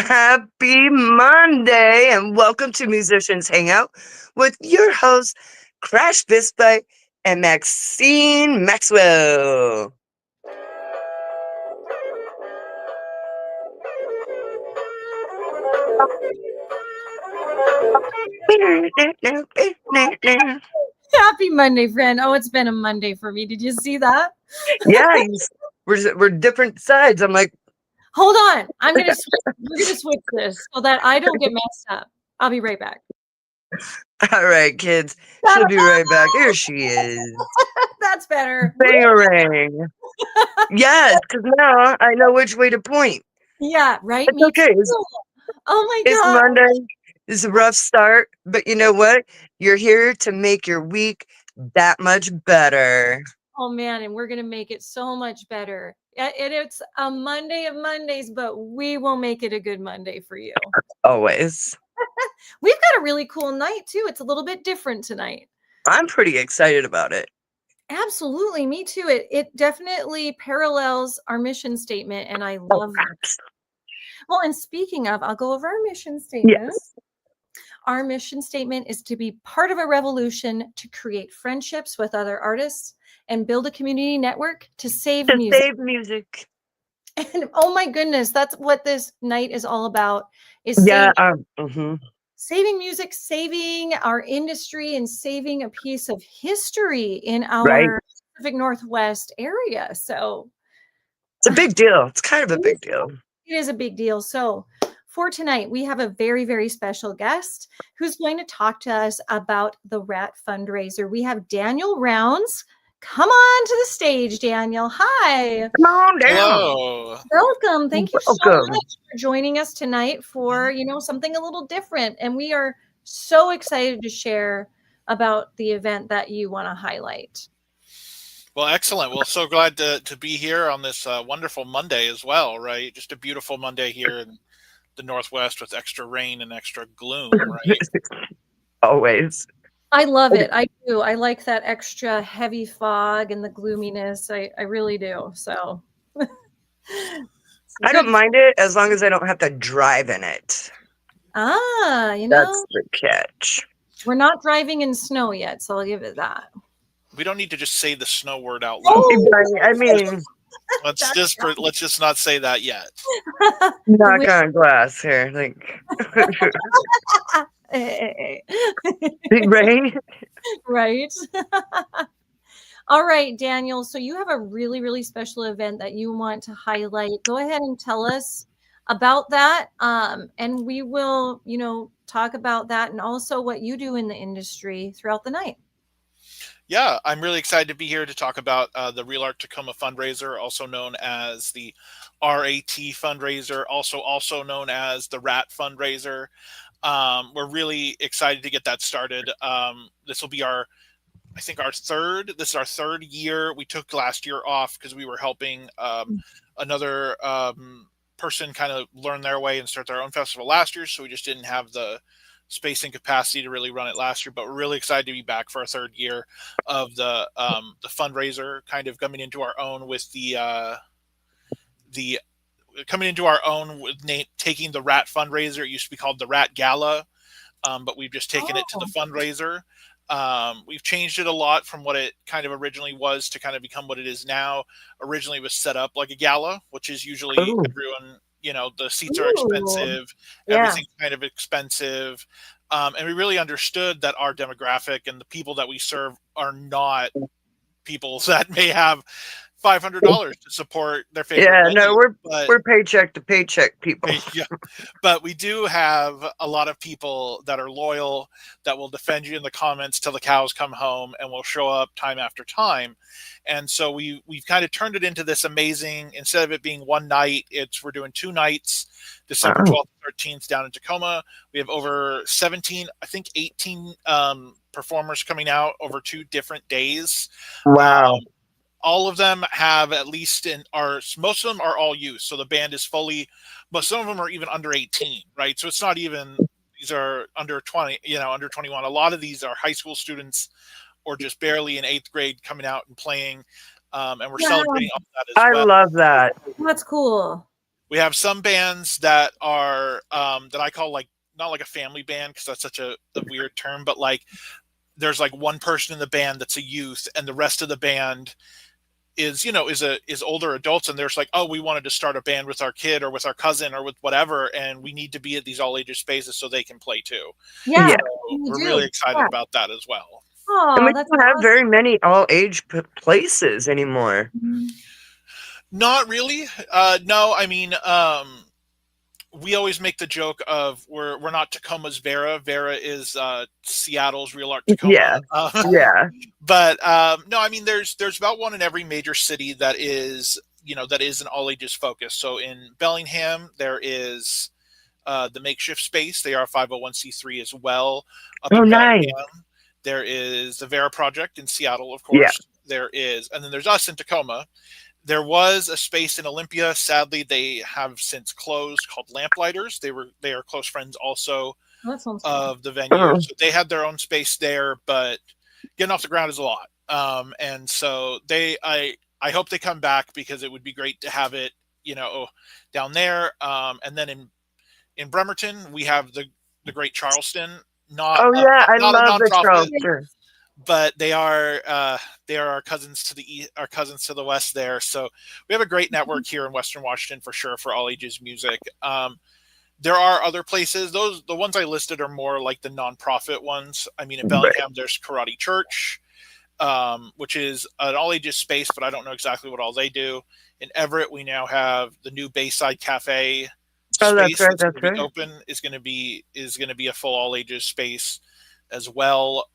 Happy Monday and welcome to Musicians Hangout with your hosts, Crash Bisbite and Maxine Maxwell. Happy Monday, friend. Oh, it's been a Monday for me. Did you see that? Yeah, we're different sides. I'm like, hold on. We're gonna switch this so that I don't get messed up. I'll be right back. all right, kids. She'll be right back. Here she is. That's better. Bangarang. Yes, because now I know which way to point. Yeah, right. It's okay. Oh my It's God. Monday. It's a rough start, but you know what? You're here to make your week that much better. Oh man, and we're gonna make it so much better. It's a Monday of Mondays, but we will make it a good Monday for you. Always. We've got a really cool night too. It's a little bit different tonight. I'm pretty excited about it. Absolutely, me too. It definitely parallels our mission statement, and I love that. Well, and speaking of, I'll go over our mission statement. Yes. Our mission statement is to be part of a revolution to create friendships with other artists and build a community network to save music. And oh my goodness, that's what this night is all about. Saving music, saving our industry, and saving a piece of history in our Pacific Northwest area. So it's a big deal. It's kind of a big deal. It is a big deal. So for tonight, we have a very, very special guest who's going to talk to us about the R.A.T fundraiser. We have Daniel Rounds. Come on to the stage, Daniel. Hi. Come on down. Hello. Welcome. Thank you so much for joining us tonight for, something a little different. And we are so excited to share about the event that you want to highlight. Well, excellent. Well, so glad to be here on this wonderful Monday as well, right? Just a beautiful Monday here in the Northwest with extra rain and extra gloom, right? Always. I love it. I do. I like that extra heavy fog and the gloominess. I really do. So I don't mind it as long as I don't have to drive in it. That's the catch. We're not driving in snow yet, so I'll give it that. We don't need to just say the snow word out loud. I mean, let's just not say that yet. Knock on glass here, right. All right, Daniel. So you have a really, really special event that you want to highlight. Go ahead and tell us about that, and we will, talk about that and also what you do in the industry throughout the night. Yeah, I'm really excited to be here to talk about the Real Art Tacoma fundraiser, also known as the R.A.T fundraiser, also known as the R.A.T fundraiser. We're really excited to get that started. This will be our third year. We took last year off because we were helping another person kind of learn their way and start their own festival last year. So we just didn't have the space and capacity to really run it last year, but we're really excited to be back for our third year of the fundraiser, kind of coming into our own with taking the R.A.T fundraiser. It used to be called the R.A.T Gala, but we've just taken it to the fundraiser. We've changed it a lot from what it kind of originally was to kind of become what it is now. Originally it was set up like a gala, which is usually everyone, the seats are expensive, everything's kind of expensive. And we really understood that our demographic and the people that we serve are not people that may have $500 to support their favorite Yeah, no, venue, but we're paycheck to paycheck people. yeah, but we do have a lot of people that are loyal, that will defend you in the comments till the cows come home, and will show up time after time. And so we've kind of turned it into this amazing. Instead of it being one night, it's we're doing 2 nights, December Wow. 12th, 13th, down in Tacoma. We have over 17, I think 18 performers coming out over 2 different days. Wow. Um, all of them have at least most of them are all youth, so the band is fully, but some of them are even under 18, right? So it's not even, these are under 20, under 21. A lot of these are high school students or just barely in 8th grade coming out and playing, and we're Wow, celebrating all that as I well. love that. that's cool. We have some bands that are that I call, like, not like a family band because that's such a weird term, but like there's like one person in the band that's a youth, and the rest of the band is older adults, and there's like, oh, we wanted to start a band with our kid or with our cousin or with whatever, and we need to be at these all ages spaces so they can play too. Yeah, Yeah. So you we're really do. excited Yeah. about that as well. And Oh, we that's don't have awesome. very many all age places anymore. Not really. No, I mean, we always make the joke of we're not Tacoma's Vera. Vera is Seattle's Real Art Yeah. Tacoma. Yeah. But no, I mean, there's about one in every major city that is, that is an all ages focus. So in Bellingham, there is the Makeshift Space. They are 501c3 as well. Up Oh, in nice. Bellingham, there is the Vera Project in Seattle, of Yeah. course. There is, and then there's us in Tacoma. There was a space in Olympia. Sadly, they have since closed, called Lamplighters. They are close friends also That sounds fun. of the venue, Oh, so they had their own space there. But getting off the ground is a lot, and so I hope they come back because it would be great to have it, down there. And then in Bremerton, we have the Great Charleston, not oh yeah, I not a love the nonprofit, Charleston. but they are our cousins to our cousins to the west there. So we have a great network here in Western Washington for sure for all ages music. There are other places. The ones I listed are more like the nonprofit ones. I mean, in Right. Bellingham, there's Karate Church, which is an all ages space, but I don't know exactly what all they do. In Everett, we now have the new Bayside Cafe Oh, that's space right. that's going That's to be right. open. Is going to be a full all ages space as well.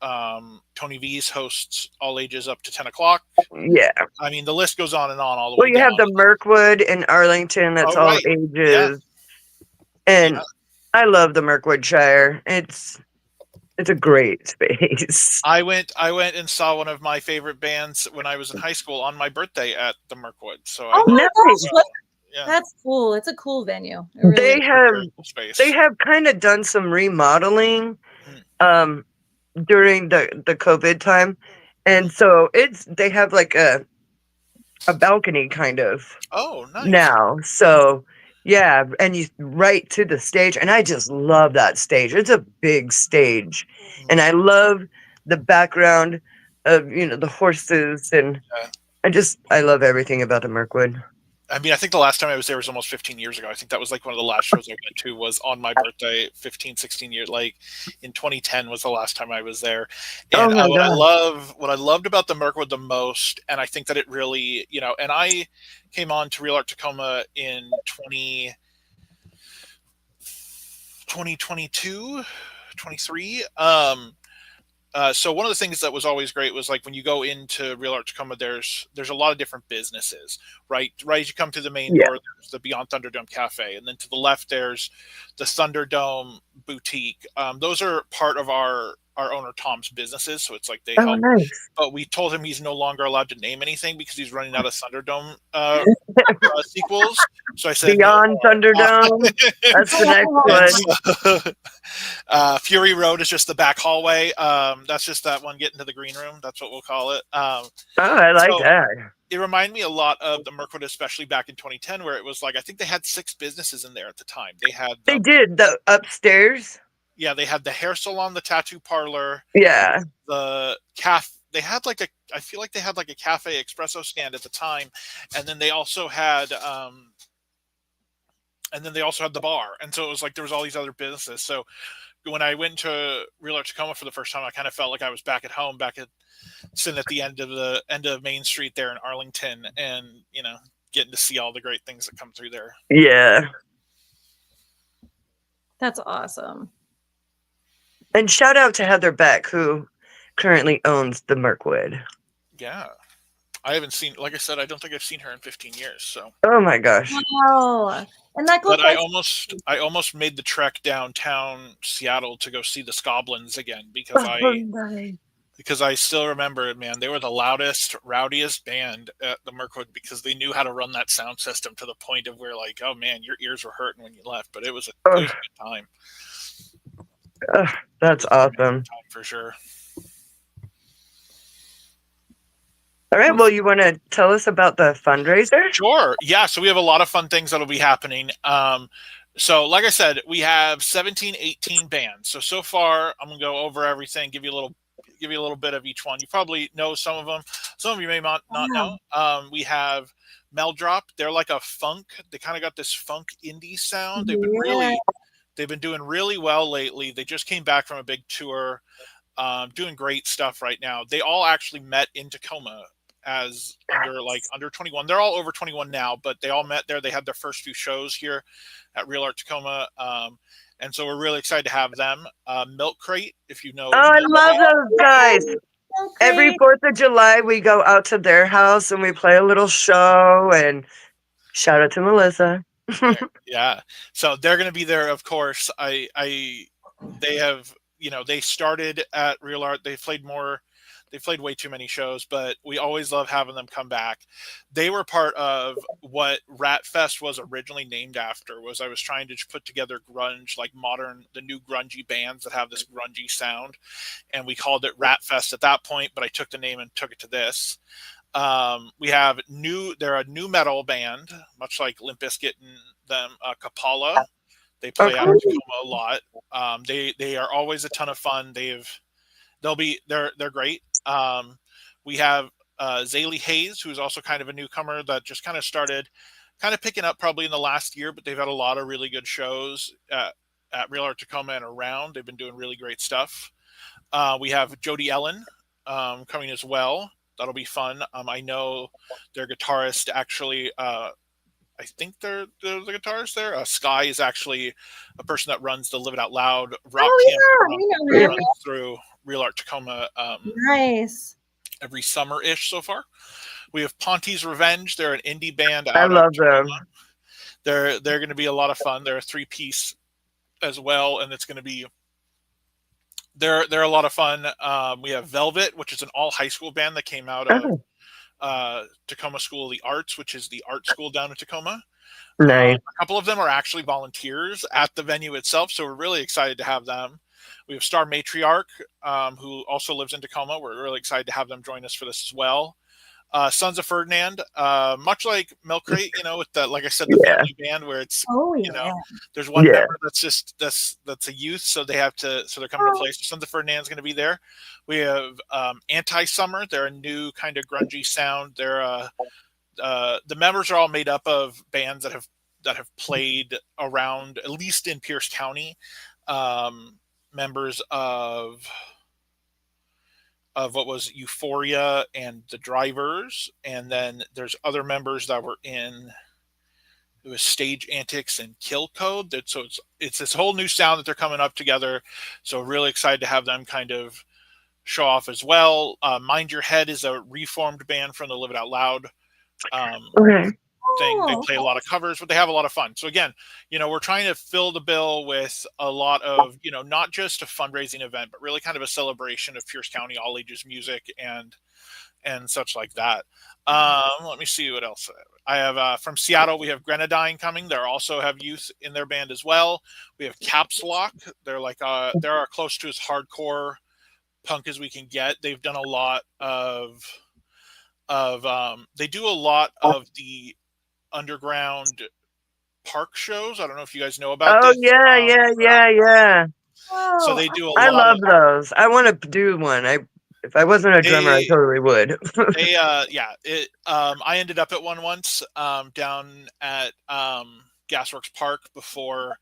Tony V's hosts all ages up to 10 o'clock. Yeah. I mean, the list goes on and on all the Well, way you down. have the Mirkwood in Arlington. That's Oh, all right. Yeah. ages, Yeah. and I love the Mirkwoodshire. It's a great space. I went and saw one of my favorite bands when I was in high school on my birthday at the Mirkwood. So I Oh went my Nice. gosh, as well. Yeah. that's cool. It's a cool venue. It really They is. have Very cool space. they have kind of done some remodeling Mm. during the COVID time, and so they have like a balcony kind of Oh, nice. now. So yeah, and you right to the stage, and I just love that stage. It's a big stage, and I love the background of the horses, and Yeah. I love everything about the Mirkwood. I mean, I think the last time I was there was almost 15 years ago. I think that was like one of the last shows I went to was on my birthday, 15, 16 years, like in 2010 was the last time I was there. Oh And my god! what I loved about the Mirkwood the most, and I think that it really, and I came on to Real Art Tacoma in 2022, 23. So one of the things that was always great was like when you go into Real Art Tacoma, there's a lot of different businesses, right? Right as you come through the main Yeah. door, there's the Beyond Thunderdome Cafe, and then to the left there's the Thunderdome Boutique. Those are part of our owner Tom's businesses, so it's like they Oh help. nice. But we told him he's no longer allowed to name anything because he's running out of Thunderdome sequels. So I said no Beyond more. Thunderdome. That's the next And one. so, Fury Road is just the back hallway. That's just that one getting to the green room. That's what we'll call it. Oh, I like So that. it reminded me a lot of the Mirkwood, especially back in 2010, where it was like I think they had 6 businesses in there at the time. They had They did the upstairs. they had the hair salon, the tattoo parlor, Yeah. the cafe. They had like I feel like they had like a cafe espresso stand at the time, and then they also had the bar, and so it was like there was all these other businesses. So when I went to Real Art Tacoma for the first time, I kind of felt like I was back at home, sitting at the end of Main Street there in Arlington, and getting to see all the great things that come through there. Yeah. That's awesome. And shout out to Heather Beck, who currently owns the Mirkwood. Yeah. I haven't seen, like I said, I don't think I've seen her in 15 years. So. Oh my gosh. Wow. And that goes But I almost made the trek downtown Seattle to go see the Scoblins again because I still remember it, man. They were the loudest, rowdiest band at the Mirkwood because they knew how to run that sound system to the point of where, like, oh man, your ears were hurting when you left. But it was a good time. That's awesome. Time for sure. All right. Well, you want to tell us about the fundraiser? Sure. Yeah. So we have a lot of fun things that'll be happening. So like I said, we have 17, 18 bands. So far, I'm going to go over everything, give you a little bit of each one. You probably know some of them. Some of you may not know. We have Meldrop. They're like a funk. They kind of got this funk indie sound. They've been doing really well lately. They just came back from a big tour, doing great stuff right now. They all actually met in Tacoma as under 21. They're all over 21 now, but they all met there. They had their first few shows here at Real Art Tacoma. And so we're really excited to have them. Milk Crate, if you know. Oh, I love those guys. Every 4th of July, we go out to their house and we play a little show. And shout out to Melissa. Yeah. So they're going to be there, of course. They have, they started at Real Art. They played way too many shows, but we always love having them come back. They were part of what Rat Fest was originally named after. I was trying to put together grunge, like the new grungy bands that have this grungy sound, and we called it Rat Fest at that point. But I took the name and took it to this. We have they're a new metal band, much like Limp Bizkit and them. Kapala. They play out of Tacoma a lot. They are always a ton of fun. They're great. We have Zaylee Hayes, who's also kind of a newcomer that just kind of started picking up probably in the last year, but they've had a lot of really good shows at Real Art Tacoma and around. They've been doing really great stuff. We have Jody Ellen coming as well. That'll be fun. I know their guitarist actually, I think they're the guitarist there. Sky is actually a person that runs the Live It Out Loud rock camp runs through Real Art Tacoma. Nice. Every summer-ish so far. We have Ponty's Revenge. They're an indie band. I love them. They're going to be a lot of fun. They're a 3-piece as well, and it's going to be. They're a lot of fun. We have Velvet, which is an all high school band that came out of Tacoma School of the Arts, which is the art school down in Tacoma. Nice. A couple of them are actually volunteers at the venue itself, so we're really excited to have them. We have Star Matriarch, who also lives in Tacoma. We're really excited to have them join us for this as well. Sons of Ferdinand, much like Milk Crate, with the, like I said, the family band where it's, there's one member that's a youth, so they're coming to play. So Sons of Ferdinand is going to be there. We have Anti-Summer. They're a new kind of grungy sound. They're the members are all made up of bands that have played around, at least in Pierce County. Members of what was Euphoria and the Drivers, and then there's other members that were in. It was Stage Antics and Kill Code. So it's this whole new sound that they're coming up together. So really excited to have them kind of show off as well. Mind Your Head is a reformed band from the Live It Out Loud thing. They play a lot of covers, but they have a lot of fun. So again, we're trying to fill the bill with a lot of, not just a fundraising event, but really kind of a celebration of Pierce County all ages music and such like that. Let me see what else I have. From Seattle, we have Grenadine coming. They also have youth in their band as well. We have Caps Lock. They're like they're close to as hardcore punk as we can get. They've done a lot of they do a lot of the underground park shows. I don't know if you guys know about this. Yeah. So they do I love those. I want to do one. If I wasn't a drummer, I totally would. I ended up at one once down at Gasworks Park before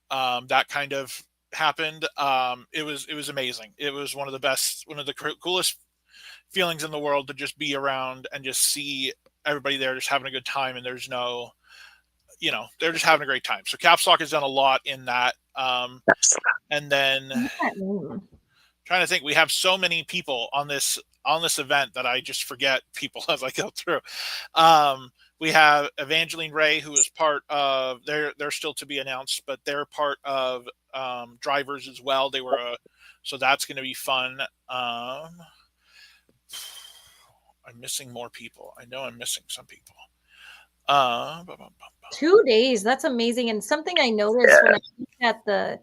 that kind of happened. It was amazing. It was one of the coolest feelings in the world to just be around and just see everybody there just having a good time, and there's no, they're just having a great time. So Caps Lock has done a lot in that. And then trying to think, we have so many people on this event that I just forget people as I go through. We have Evangeline Ray, who is part of, they're still to be announced, but they're part of drivers as well. They were so that's going to be fun. I'm missing more people. I know I'm missing some people. 2 days. That's amazing. And something I noticed when I looked at the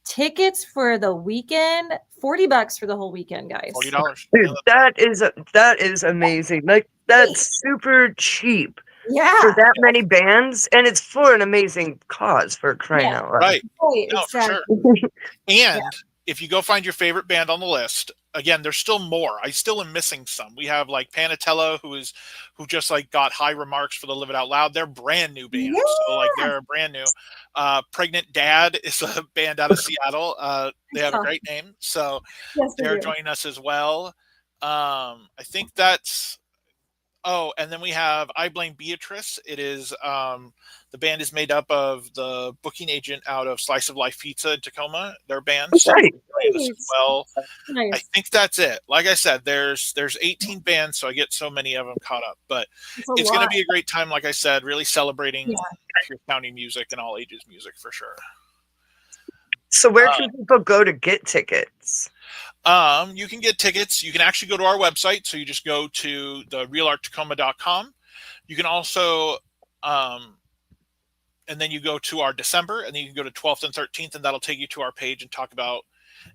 tickets for the weekend, $40 for the whole weekend, guys. $40. Dude, that is amazing. Like, that's super cheap. Yeah. For that many bands, and it's for an amazing cause, for crying out loud. Right. Right, No, exactly. for sure. And if you go find your favorite band on the list, again, there's still more. I still am missing some. We have like Panatello, who just like got high remarks for the Live It Out Loud. They're brand new band. So like they're brand new. Pregnant Dad is a band out of Seattle. They have a great name. So they're joining us as well. I think that's and then we have I Blame Beatrice. It is the band is made up of the booking agent out of Slice of Life Pizza in Tacoma. Their band as well. Nice. I think that's it. Like I said, there's 18 bands, so I get so many of them caught up. But it's going to be a great time. Like I said, really celebrating your county music and all ages music for sure. So where can people go to get tickets? You can get tickets. You can actually go to our website. So you just go to the realarttacoma.com. You can also, and then you go to our December, and then you can go to 12th and 13th, and that'll take you to our page and talk about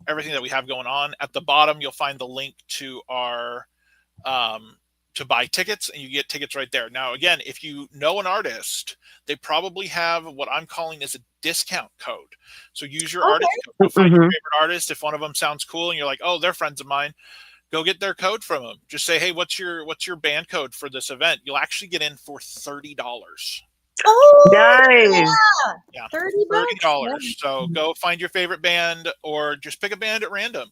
everything that we have going on. At the bottom, you'll find the link to our, to buy tickets, and you get tickets right there. Now, again, if you know an artist, they probably have what I'm calling is a discount code. So use your artist code. Go find your favorite artist. If one of them sounds cool and you're like, oh, they're friends of mine, go get their code from them. Just say, hey, what's your band code for this event? You'll actually get in for $30. Oh, nice. Yeah, $30. So go find your favorite band, or just pick a band at random.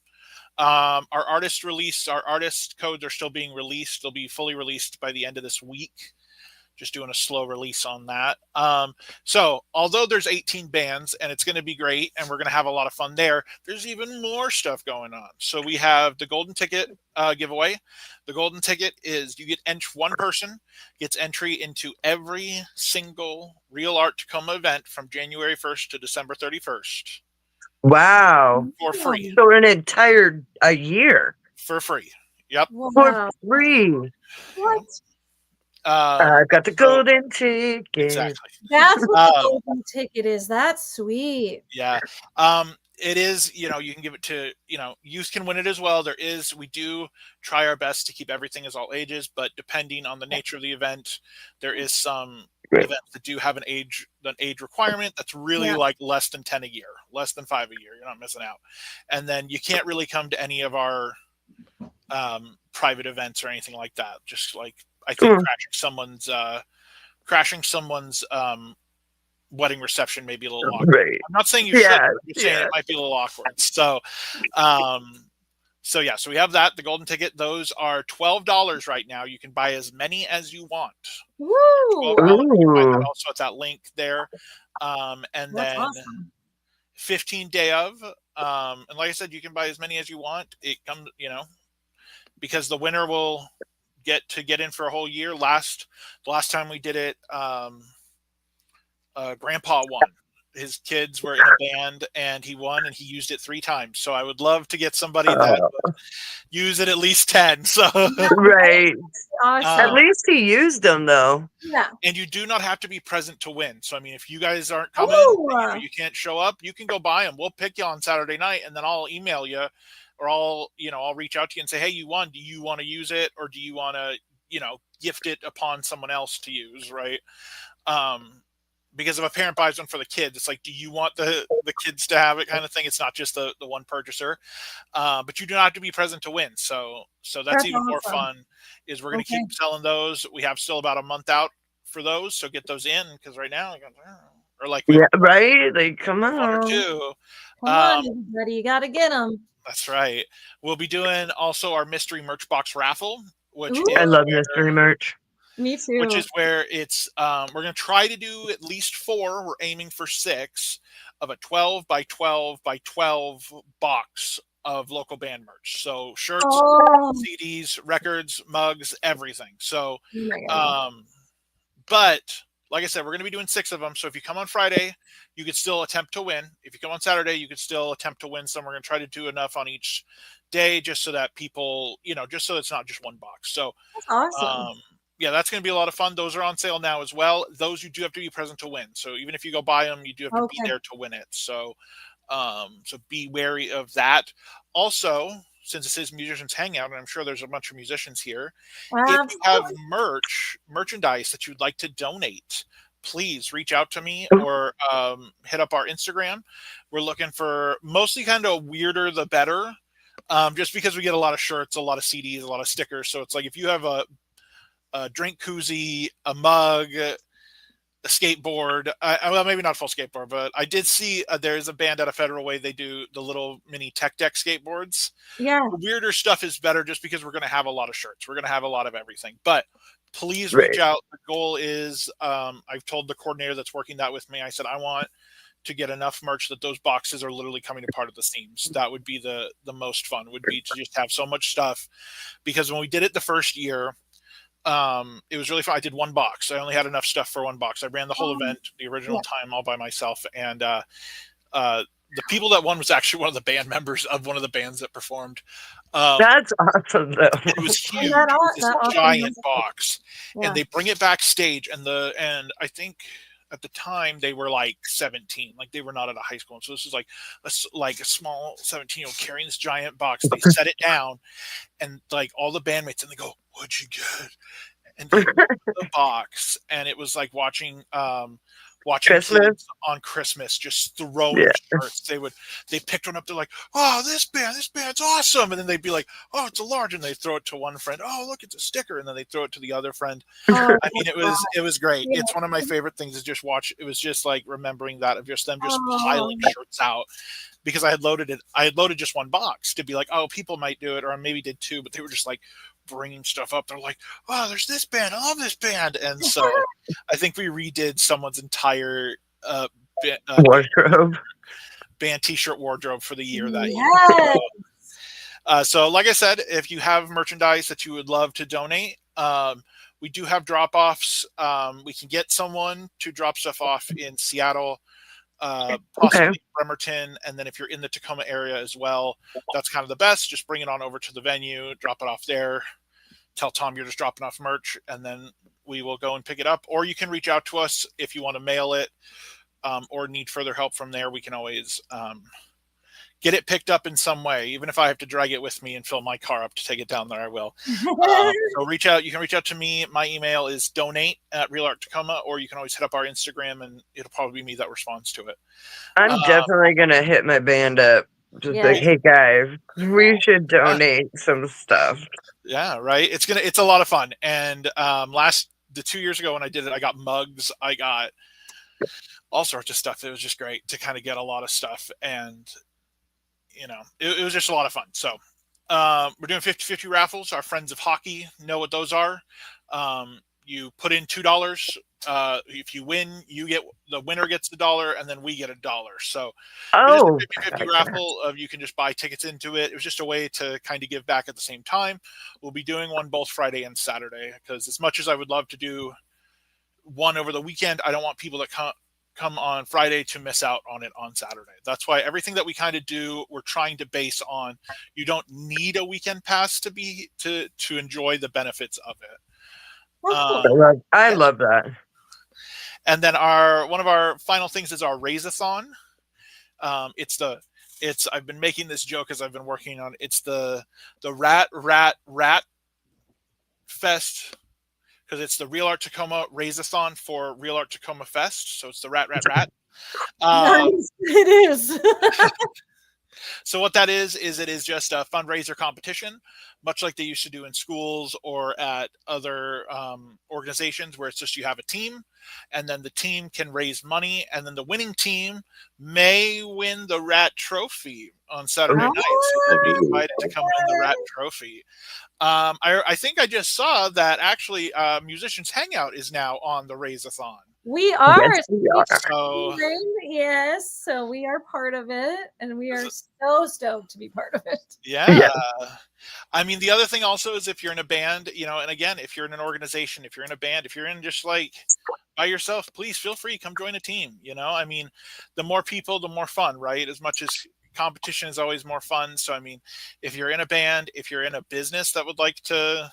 Our artist codes are still being released. They'll be fully released by the end of this week. Just doing a slow release on that. So although there's 18 bands and it's going to be great and we're going to have a lot of fun there, there's even more stuff going on. So we have the golden ticket giveaway. The golden ticket is you get one person gets entry into every single Real Art Tacoma event from January 1st to December 31st. Wow. For free. So an entire year. For free. Yep. Wow. For free. What? I got the golden ticket. Exactly. That's what the golden ticket is. That's sweet. Yeah. It is, you can give it to, youth can win it as well. We do try our best to keep everything as all ages, but depending on the nature of the event, there is some events that do have an age requirement that's really like less than 10 a year, less than 5 a year. You're not missing out. And then you can't really come to any of our private events or anything like that. Just like, I think crashing someone's wedding reception may be a little awkward. Right. I'm not saying you should. I'm just saying it might be a little awkward. So, so we have that. The golden ticket. Those are $12 right now. You can buy as many as you want. Woo! You can find that also at that link there. And That's then awesome. 15 day of. And like I said, you can buy as many as you want. It comes, because the winner will get in for a whole year. The last time we did it, Grandpa won. His kids were in a band and he won, and he used it 3 times. So I would love to get somebody that would use it at least 10. So right. Awesome. At least he used them though. Yeah. And you do not have to be present to win. So I mean, if you guys aren't coming, you can't show up, you can go buy them. We'll pick you on Saturday night, and then I'll email you, or I'll reach out to you and say, hey, you won. Do you want to use it, or do you want to gift it upon someone else to use? Right. Because if a parent buys one for the kids, it's like, do you want the kids to have it, kind of thing? It's not just the one purchaser, but you do not have to be present to win. So that's even more fun. Is we're going to keep selling those. We have still about a month out for those, so get those in, because right now, or like right, like come on. 1 or 2. Come on, everybody. You got to get them. That's right. We'll be doing also our mystery merch box raffle, which Ooh, is I love where, mystery merch. me which too. is where it's we're going to try to do at least 4. We're aiming for 6 of a 12 by 12 by 12 box of local band merch. So shirts, Oh, CDs, records, mugs, everything. So, oh my God. but like I said, we're going to be doing 6 of them. So if you come on Friday, you could still attempt to win. If you come on Saturday, you could still attempt to win some. We're going to try to do enough on each day just so that people, just so it's not just one box. So, That's awesome. yeah, that's going to be a lot of fun. Those are on sale now as well. Those you do have to be present to win. So even if you go buy them, you do have to be Okay. there to win it. So, so be wary of that. Also, since this is Musicians Hangout, and I'm sure there's a bunch of musicians here, if you have Absolutely. merchandise that you'd like to donate, please reach out to me or hit up our Instagram. We're looking for mostly kind of weirder the better. Just because we get a lot of shirts, a lot of CDs, a lot of stickers. So it's like if you have a drink koozie, a mug, a skateboard. Well, maybe not full skateboard, but I did see there's a band out of Federal Way. They do the little mini tech deck skateboards. Yeah. The weirder stuff is better just because we're going to have a lot of shirts. We're going to have a lot of everything. But please reach Right. out. The goal is I've told the coordinator that's working that with me, I said, I want to get enough merch that those boxes are literally coming apart at the seams. That would be the most fun, would be to just have so much stuff. Because when we did it the first year, it was really fun. I did 1 box. I only had enough stuff for 1 box. I ran the whole event, the original time, all by myself. And the people that won was actually one of the band members of one of the bands that performed. That's awesome, though. It was huge. That, It was this that awesome. giant box, Yeah. and they bring it backstage. And I think at the time they were like 17, like they were not at a high school. And so this is like a small 17-year-old carrying this giant box. They set it down, and like all the bandmates, and they go, "What'd you get?" And they opened the box, and it was like watching Christmas? kids on Christmas just throwing shirts. They picked one up. They're like, "Oh, this band's awesome!" And then they'd be like, "Oh, it's a large," and they throw it to one friend. "Oh, look, it's a sticker," and then they throw it to the other friend. Oh, I mean, it was great. yeah. It's one of my favorite things to just watch. It was just like remembering that of just them just Oh. piling shirts out. Because I had loaded just 1 box to be like, oh, people might do it, or I maybe did 2, but they were just like bringing stuff up. They're like, oh, there's this band, I love this band, and so I think we redid someone's entire Wardrobe. band T-shirt wardrobe for the year that Yes. year. So, like I said, if you have merchandise that you would love to donate, we do have drop-offs. We can get someone to drop stuff off in Seattle. Possibly Bremerton, and then if you're in the Tacoma area as well, that's kind of the best. Just bring it on over to the venue, drop it off there, tell Tom you're just dropping off merch, and then we will go and pick it up. Or you can reach out to us if you want to mail it, or need further help from there. We can always get it picked up in some way. Even if I have to drag it with me and fill my car up to take it down there, I will. So reach out. You can reach out to me. My email is donate@RealArtTacoma, or you can always hit up our Instagram, and it'll probably be me that responds to it. I'm definitely going to hit my band up. Just like, hey, guys, we should donate some stuff. Yeah, right. It's a lot of fun. And the 2 years ago when I did it, I got mugs. I got all sorts of stuff. It was just great to kind of get a lot of stuff, and it was just a lot of fun. So we're doing 50-50 raffles. Our friends of hockey know what those are. You put in $2. If you win, the winner gets $1, and then we get $1. So it's a 50-50 raffle. You can just buy tickets into it. It was just a way to kind of give back at the same time. We'll be doing one both Friday and Saturday, because as much as I would love to do one over the weekend, I don't want people that come on Friday to miss out on it on Saturday. That's why everything that we kind of do, we're trying to base on, you don't need a weekend pass to enjoy the benefits of it. I love that. And then one of our final things is our Raise-a-thon. I've been making this joke as I've been working on. It's the R.A.T Fest, because it's the Real Art Tacoma Raise-a-thon for Real Art Tacoma Fest. So it's the R.A.T. Nice. It is. So what that is it is just a fundraiser competition, much like they used to do in schools or at other organizations, where it's just you have a team, and then the team can raise money, and then the winning team may win the Rat Trophy on Saturday Ooh. night. So they'll be Oh, invited to come win the Rat Trophy. I think I just saw that actually Musicians Hangout is now on the Raise-a-thon. we are. Yes, we are. So Yes, so we are part of it, and we are so stoked to be part of it. yeah. I mean, the other thing also is if you're in a band, and again, if you're in an organization, if you're in a band, if you're in just like by yourself, please feel free, come join a team. I mean, the more people, the more fun, right? As much as competition is always more fun. So, I mean, if you're in a band, if you're in a business that would like to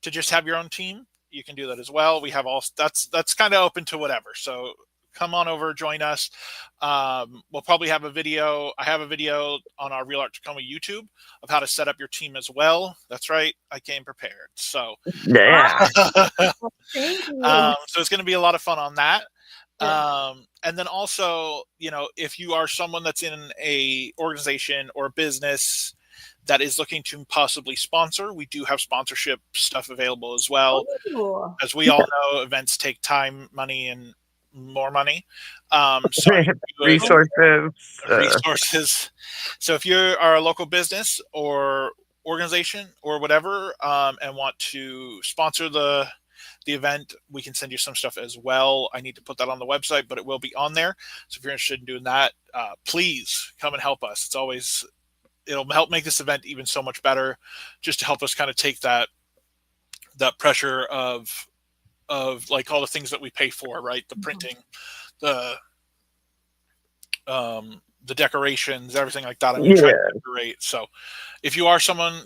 just have your own team, you can do that as well. We have that's kind of open to whatever. So come on over, join us. We'll probably have a video. I have a video on our Real Art Tacoma YouTube of how to set up your team as well. That's right. I came prepared. So, Yeah. Thank you. so it's going to be a lot of fun on that. Yeah. And then also, if you are someone that's in a organization or a business that is looking to possibly sponsor, we do have sponsorship stuff available as well. Ooh. As we all know, events take time, money, and more money. So Resources. resources. So if you are a local business or organization or whatever, and want to sponsor the event, we can send you some stuff as well. I need to put that on the website, but it will be on there. So if you're interested in doing that, please come and help us. It'll help make this event even so much better, just to help us kind of take that pressure of like all the things that we pay for, right? The printing, the decorations, everything like that. I mean, we try to decorate. So if you are someone,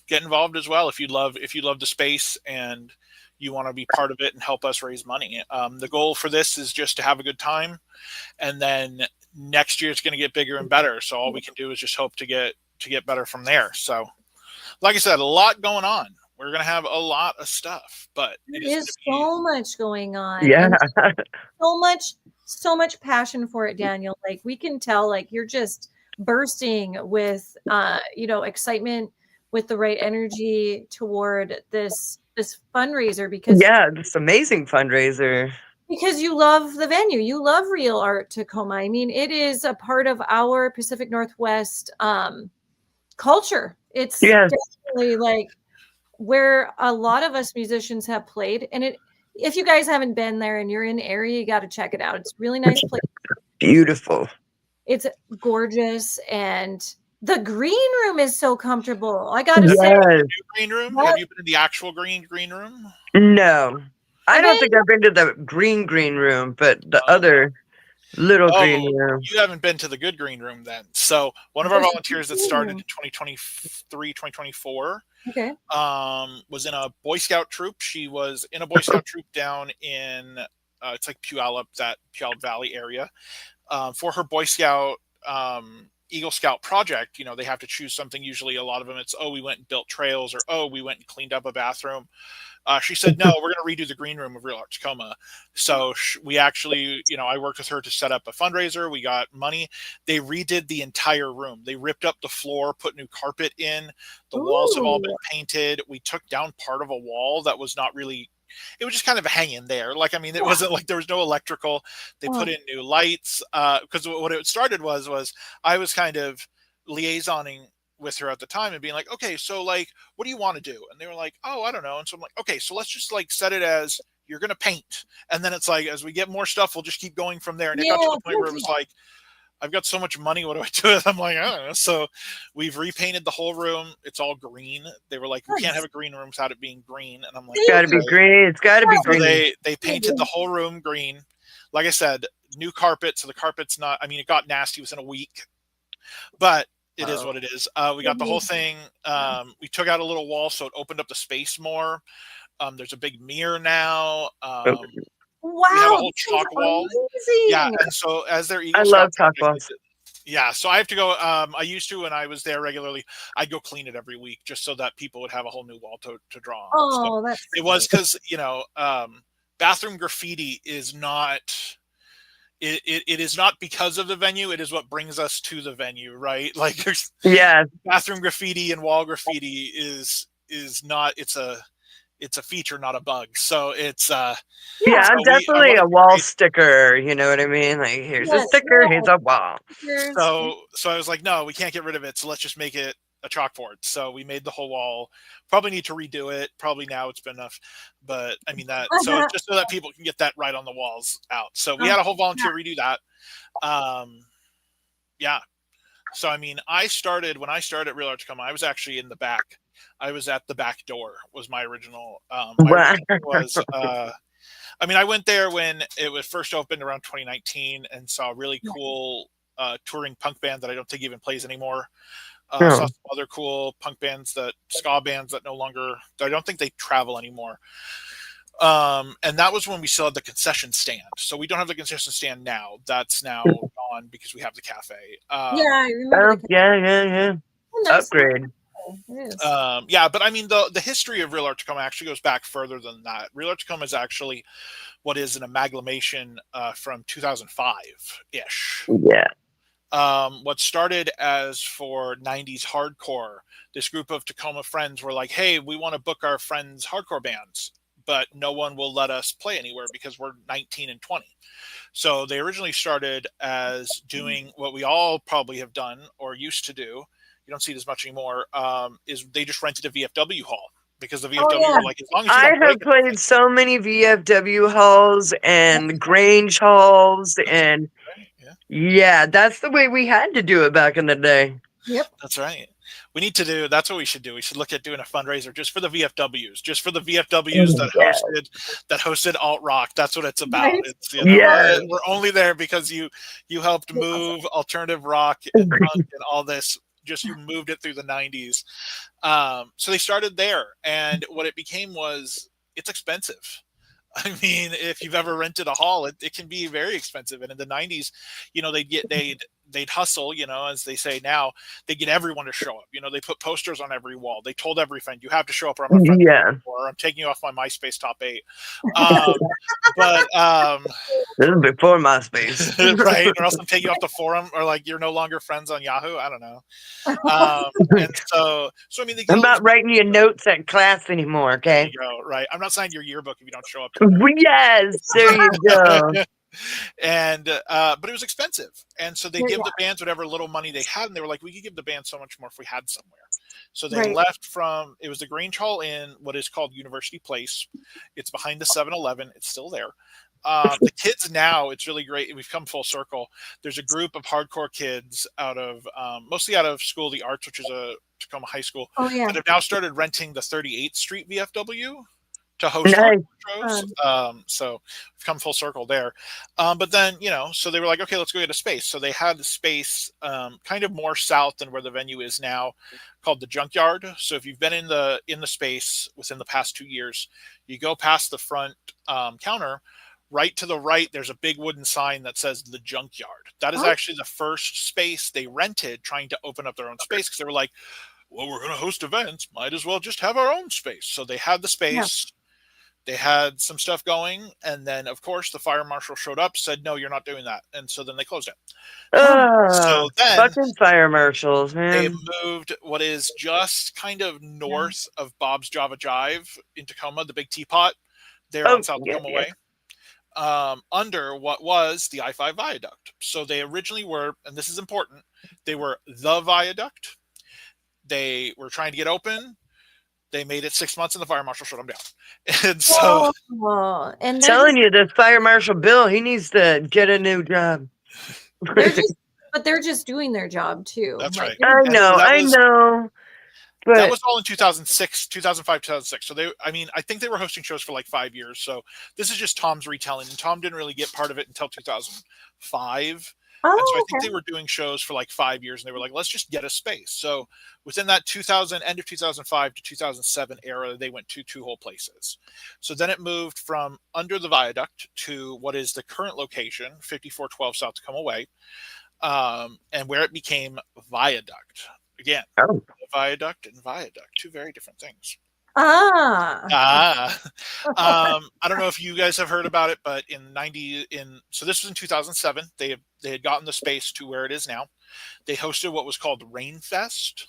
get involved as well. If you love the space and you want to be part of it and help us raise money. The goal for this is just to have a good time, and then next year it's going to get bigger and better. So all we can do is just hope to get better from there. So, like I said, a lot going on. We're going to have a lot of stuff, but it is so much going on. Yeah. And so much passion for it, Daniel. Like, we can tell, like, you're just bursting with, excitement, with the right energy toward this fundraiser, because this amazing fundraiser. Because you love the venue, you love Real Art Tacoma. I mean, it is a part of our Pacific Northwest culture. It's definitely like where a lot of us musicians have played. And if you guys haven't been there and you're in the area, you got to check it out. It's a really nice place. Beautiful. It's gorgeous, and the green room is so comfortable. I gotta say, green room. Have you been in the actual green room? No, I don't think I've been to the green room, but the other little green room. You haven't been to the good green room then. So one of our volunteers that started in 2023, 2024, was in a Boy Scout troop. She was in a Boy Scout troop down in it's like Puyallup Valley area. For her Boy Scout Eagle Scout project, they have to choose something. Usually a lot of them it's, we went and built trails, or we went and cleaned up a bathroom. She said, no, we're going to redo the green room of Real Art Tacoma. So we actually, I worked with her to set up a fundraiser. We got money. They redid the entire room. They ripped up the floor, put new carpet in. The walls have all been painted. We took down part of a wall that was not really, it was just kind of hanging there. Like, I mean, it wasn't like there was no electrical. They put in new lights. Because what it started was I was kind of liaisoning with her at the time and being like, okay, so like, what do you want to do? And they were like, oh, I don't know. And so I'm like, okay, so let's just like set it as you're going to paint. And then it's like, as we get more stuff, we'll just keep going from there. And it got to the point where it was like, I've got so much money. What do I do with it? I'm like, I don't know. So we've repainted the whole room. It's all green. They were like, we can't have a green room without it being green. And I'm like, it's got to be green. It's got to be green. So they painted the whole room green. Like I said, new carpet. So the carpet's not, I mean, it got nasty within a week, but it is what it is. We got the whole thing. We took out a little wall, so it opened up the space more. There's a big mirror now. Wow, we have a whole chalk wall. Yeah, and so as their Eagle Scout chalk walls. Yeah, so I have to go. I used to when I was there regularly. I'd go clean it every week just so that people would have a whole new wall to draw on. Oh, that's it was because bathroom graffiti is not. it is not because of the venue. It is what brings us to the venue, right? Like there's Yeah, bathroom graffiti and wall graffiti is not. It's a feature, not a bug. So it's yeah, Yeah. I'm so I definitely wanted a to wall create. sticker. You know what I mean? Like, here's a Yes. sticker. Here's a wall. Yes. So I was like, no, we can't get rid of it. So let's just make it a chalkboard. So we made the whole wall. Probably need to redo it. Probably now it's been enough. But I mean that. So it's just so that people can get that right on the walls out. So we had a whole Yeah. volunteer redo that. Um, yeah. So I mean, I started when I started at Real Art Tacoma. I was actually in the back. I was at the back door. Was my original. My Wow. original was. I mean, I went there when it was first opened around 2019 and saw a really cool touring punk band that I don't think even plays anymore. Saw Oh, some other cool punk bands ska bands that no longer, I don't think they travel anymore. And that was when we still had the concession stand. So we don't have the concession stand now. That's now gone because we have the cafe. Yeah, I remember the yeah, yeah, yeah. nice little Upgrade. it is. Yeah, but I mean, the history of Real Art Tacoma actually goes back further than that. Real Art Tacoma is actually what is an amalgamation from 2005 ish. Yeah. What started as for 90s hardcore, this group of Tacoma friends were like, hey, we want to book our friends' hardcore bands, but no one will let us play anywhere because we're 19 and 20. So they originally started as doing what we all probably have done or used to do. You don't see it as much anymore. Is they just rented a VFW hall because the Oh VFW yeah. were like, as long as you I don't break have anything, played so many VFW halls and Grange halls, and right? Yeah. yeah, that's the way we had to do it back in the day. Yep. That's right. We need to do. That's what we should do. We should look at doing a fundraiser just for the VFWs, just for the VFWs Yeah. that hosted alt rock. That's what it's about. Right. It's I love Yes. we're only there because you helped it. move alternative rock and punk and all this. Just you moved it through the 90s. So they started there, and what it became was it's expensive. I mean, if you've ever rented a hall, it can be very expensive. And in the 90s, they'd hustle, as they say now, they get everyone to show up. They put posters on every wall. They told every friend, you have to show up or I'm a friend Yeah. or I'm taking you off my MySpace top 8. Um, but This is before MySpace. right, or else I'm taking you off the forum, or like you're no longer friends on Yahoo. I don't know. And so I mean, they get I'm all these. not writing you notes at class anymore, There okay? you go. Right, I'm not signing your yearbook if you don't show up to it. Yes, there you go. And but it was expensive, and so they Yeah, give yeah. the bands whatever little money they had, and they were like, we could give the band so much more if we had somewhere. So they Right. left from it was the Grange Hall in what is called University Place. It's behind the 7-Eleven. It's still there. The kids now, it's really great. We've come full circle. There's a group of hardcore kids out of mostly out of School of the Arts, which is a Tacoma high school, Oh yeah. that have now started renting the 38th Street VFW to host Nice. hardcore shows. So we've come full circle there. But then, so they were like, okay, let's go get a space. So they had the space kind of more south than where the venue is now, called the Junkyard. So if you've been in the space within the past 2 years, you go past the front counter. Right to the right, there's a big wooden sign that says the Junkyard. That is Oh, actually the first space they rented, trying to open up their own space because they were like, well, we're going to host events. Might as well just have our own space. So they had the yeah. space. They had some stuff going. And then, of course, the fire marshal showed up, said, no, you're not doing that. And so then they closed it. So then Fucking fire marshals, they man. moved what is just kind of north of Bob's Java Jive in Tacoma, the big teapot there Oh, on South yeah, Tacoma yeah. Way. Under what was the I-5 viaduct. So they originally were, and this is important, they were the viaduct. They were trying to get open. They made it 6 months, and the fire marshal shut them down. And so, Oh, and Telling you, this fire marshal Bill, he needs to get a new job. they're just doing their job too. that's Like, right. I And so know, I know, that but was all in 2006, 2005, 2006. So I think they were hosting shows for like 5 years. So this is just Tom's retelling, and Tom didn't really get part of it until 2005. And so I think okay. they were doing shows for like 5 years, and they were like, let's just get a space. So within that end of 2005 to 2007 era, they went to two whole places. So then it moved from under the viaduct to what is the current location, 5412 South Tacoma Way, and where it became Viaduct. Again, oh, viaduct and viaduct, two very different things. Ah. I don't know if you guys have heard about it, but so this was in 2007. They had gotten the space to where it is now. They hosted what was called Rainfest.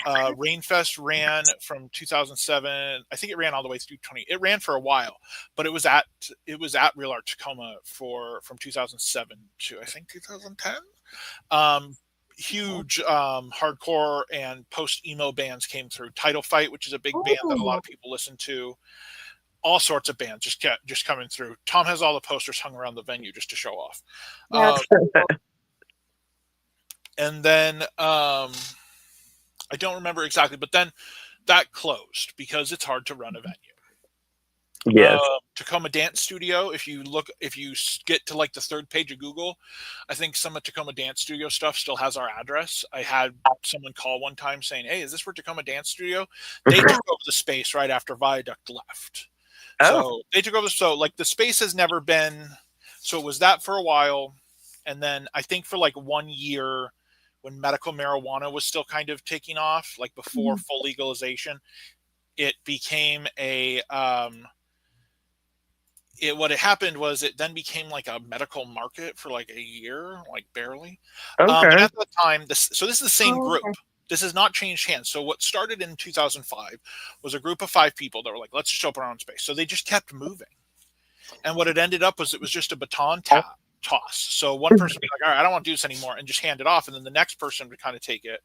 Rainfest ran from 2007. I think it ran all the way through 20. It ran for a while, but it was at Real Art Tacoma from 2007 to I think 2010. Huge hardcore and post emo bands came through. Title Fight, which is a big band that a lot Oh, of people listen to. All sorts of bands just coming through. Tom has all the posters hung around the venue just to show off. that's And then I don't remember exactly, but then that closed because it's hard to run a venue. Yes. Tacoma Dance Studio. If you get to like the third page of Google, I think some of Tacoma Dance Studio stuff still has our address. I had someone call one time saying, "Hey, is this for Tacoma Dance Studio?" They took over the space right after Viaduct left. Oh, So they took over. So like the space has never been. So it was that for a while, and then I think for like 1 year, when medical marijuana was still kind of taking off, like before full legalization, it became a what had happened was it then became like a medical market for like a year, like barely. And okay. at that time, this is the same oh, group. okay. This has not changed hands. So what started in 2005 was a group of 5 people that were like, let's just open our own space. So they just kept moving. And what it ended up was it was just a toss. So one person would be like, all right, I don't want to do this anymore, and just hand it off. And then the next person would kind of take it.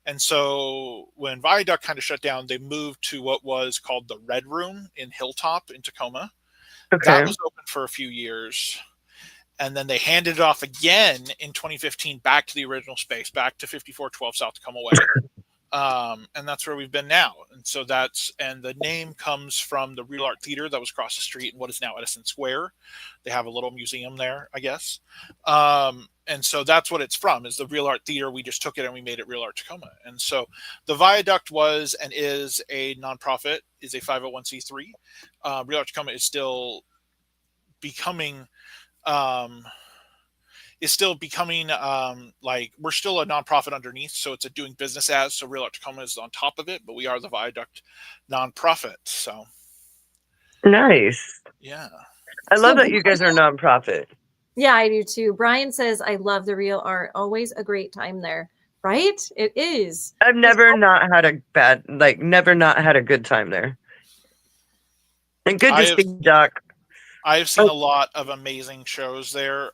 And so when Viaduct kind of shut down, they moved to what was called the Red Room in Hilltop in Tacoma. Okay. That was open for a few years. And then they handed it off again in 2015 back to the original space, back to 5412 South Tacoma Way. And that's where we've been now. And so and the name comes from the Real Art Theater that was across the street in what is now Edison Square. They have a little museum there, I guess. And so that's what it's from, is the Real Art Theater. We just took it and we made it Real Art Tacoma. And so the Viaduct was and is a nonprofit, is a 501c3. Real Art Tacoma is still becoming like, we're still a nonprofit underneath, so it's a doing business as. So Real Art Tacoma is on top of it, but we are the Viaduct nonprofit. So Nice. yeah, I So love that you guys are nonprofit. yeah, I do too. Brian says, I love the Real Art. Always a great time there. Right? It is. I've never not had a good time there. And good I to have see Doc. seen a lot of amazing shows there.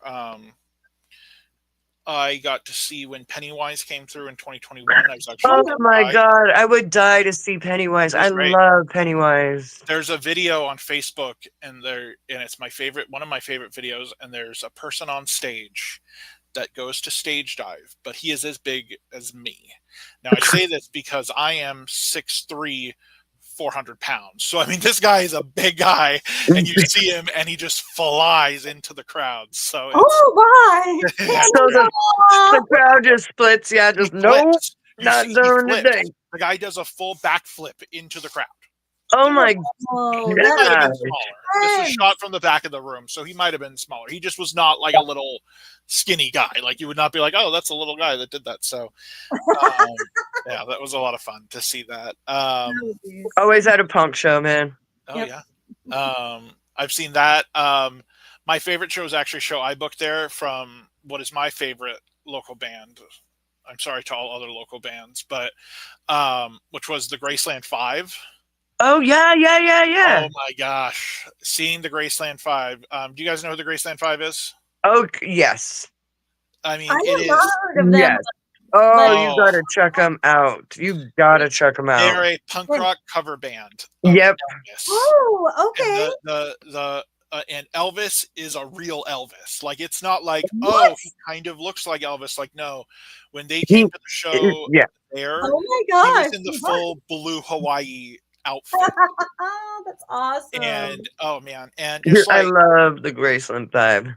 I got to see when Pennywise came through in 2021. I was actually Oh there my live. God. I would die to see Pennywise. It I was great. love Pennywise. There's a video on Facebook, and it's one of my favorite videos. And there's a person on stage that goes to stage dive, but he is as big as me. Now I say this because I am 6'3", 400 pounds. So I mean, this guy is a big guy, and you see him, and he just flies into the crowd. So it's Oh, bye. yeah, So yeah. the crowd just splits. Yeah, just nope, not He doing flips. today. The guy does a full backflip into the crowd. Oh my Oh, He might have God. been smaller. This was shot from the back of the room, so he might have been smaller. He just was not like a little skinny guy. Like, you would not be like, oh, that's a little guy that did that. So, yeah, that was a lot of fun to see that. Always had a punk show, man. Oh Yep. yeah, I've seen that. My favorite show is actually a show I booked there from what is my favorite local band. I'm sorry to all other local bands, but which was the Graceland 5. Oh yeah. Oh my gosh, seeing the Graceland 5. Do you guys know who the Graceland 5 is? Oh yes. I mean, I it have not is. heard of them. Yes. Oh, But- you gotta check them out. You gotta check them They're out. a punk rock cover band. Of Yep. Elvis. Oh, okay. And Elvis is a real Elvis. Like, it's not like, What? oh, he kind of looks like Elvis. Like, no, when they came to the show Yeah. there, Oh my he gosh. was in the full blue Hawaii outfit. That's awesome. And oh man, and just I like, love the Graceland 5.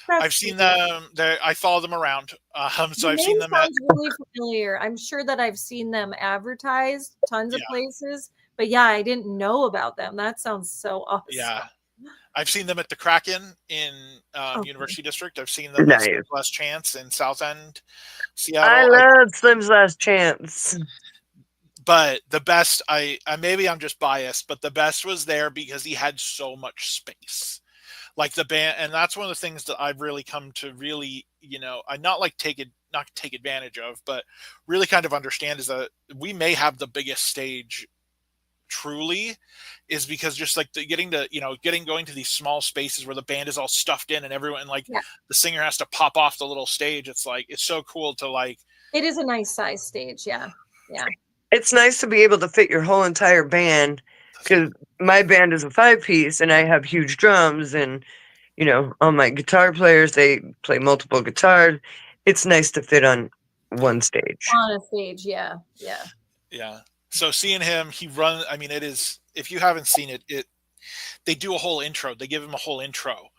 That's I've seen them. I follow them around. So I've seen them at. sounds really familiar. I'm sure that I've seen them advertised tons of Yeah. places, but yeah, I didn't know about them. That sounds so awesome. Yeah, I've seen them at the Kraken in Okay. University District. I've seen them Nice. at Last Chance in South End, I Seattle. love Slim's Last Chance. But the best, maybe I'm just biased, but the best was there because he had so much space. Like the band, and that's one of the things that I've really come to really, I not like not take advantage of, but really kind of understand is that we may have the biggest stage truly is because just like getting to going to these small spaces where the band is all stuffed in and everyone like Yeah. the singer has to pop off the little stage. It's like it's so cool to like. It is a nice size stage. Yeah. Yeah. It's nice to be able to fit your whole entire band, because my band is a 5-piece and I have huge drums, and all my guitar players, they play multiple guitars. It's nice to fit on one stage. On a stage. Yeah. Yeah. Yeah. So seeing him, he run. I mean, it is. If you haven't seen it, they do a whole intro. They give him a whole intro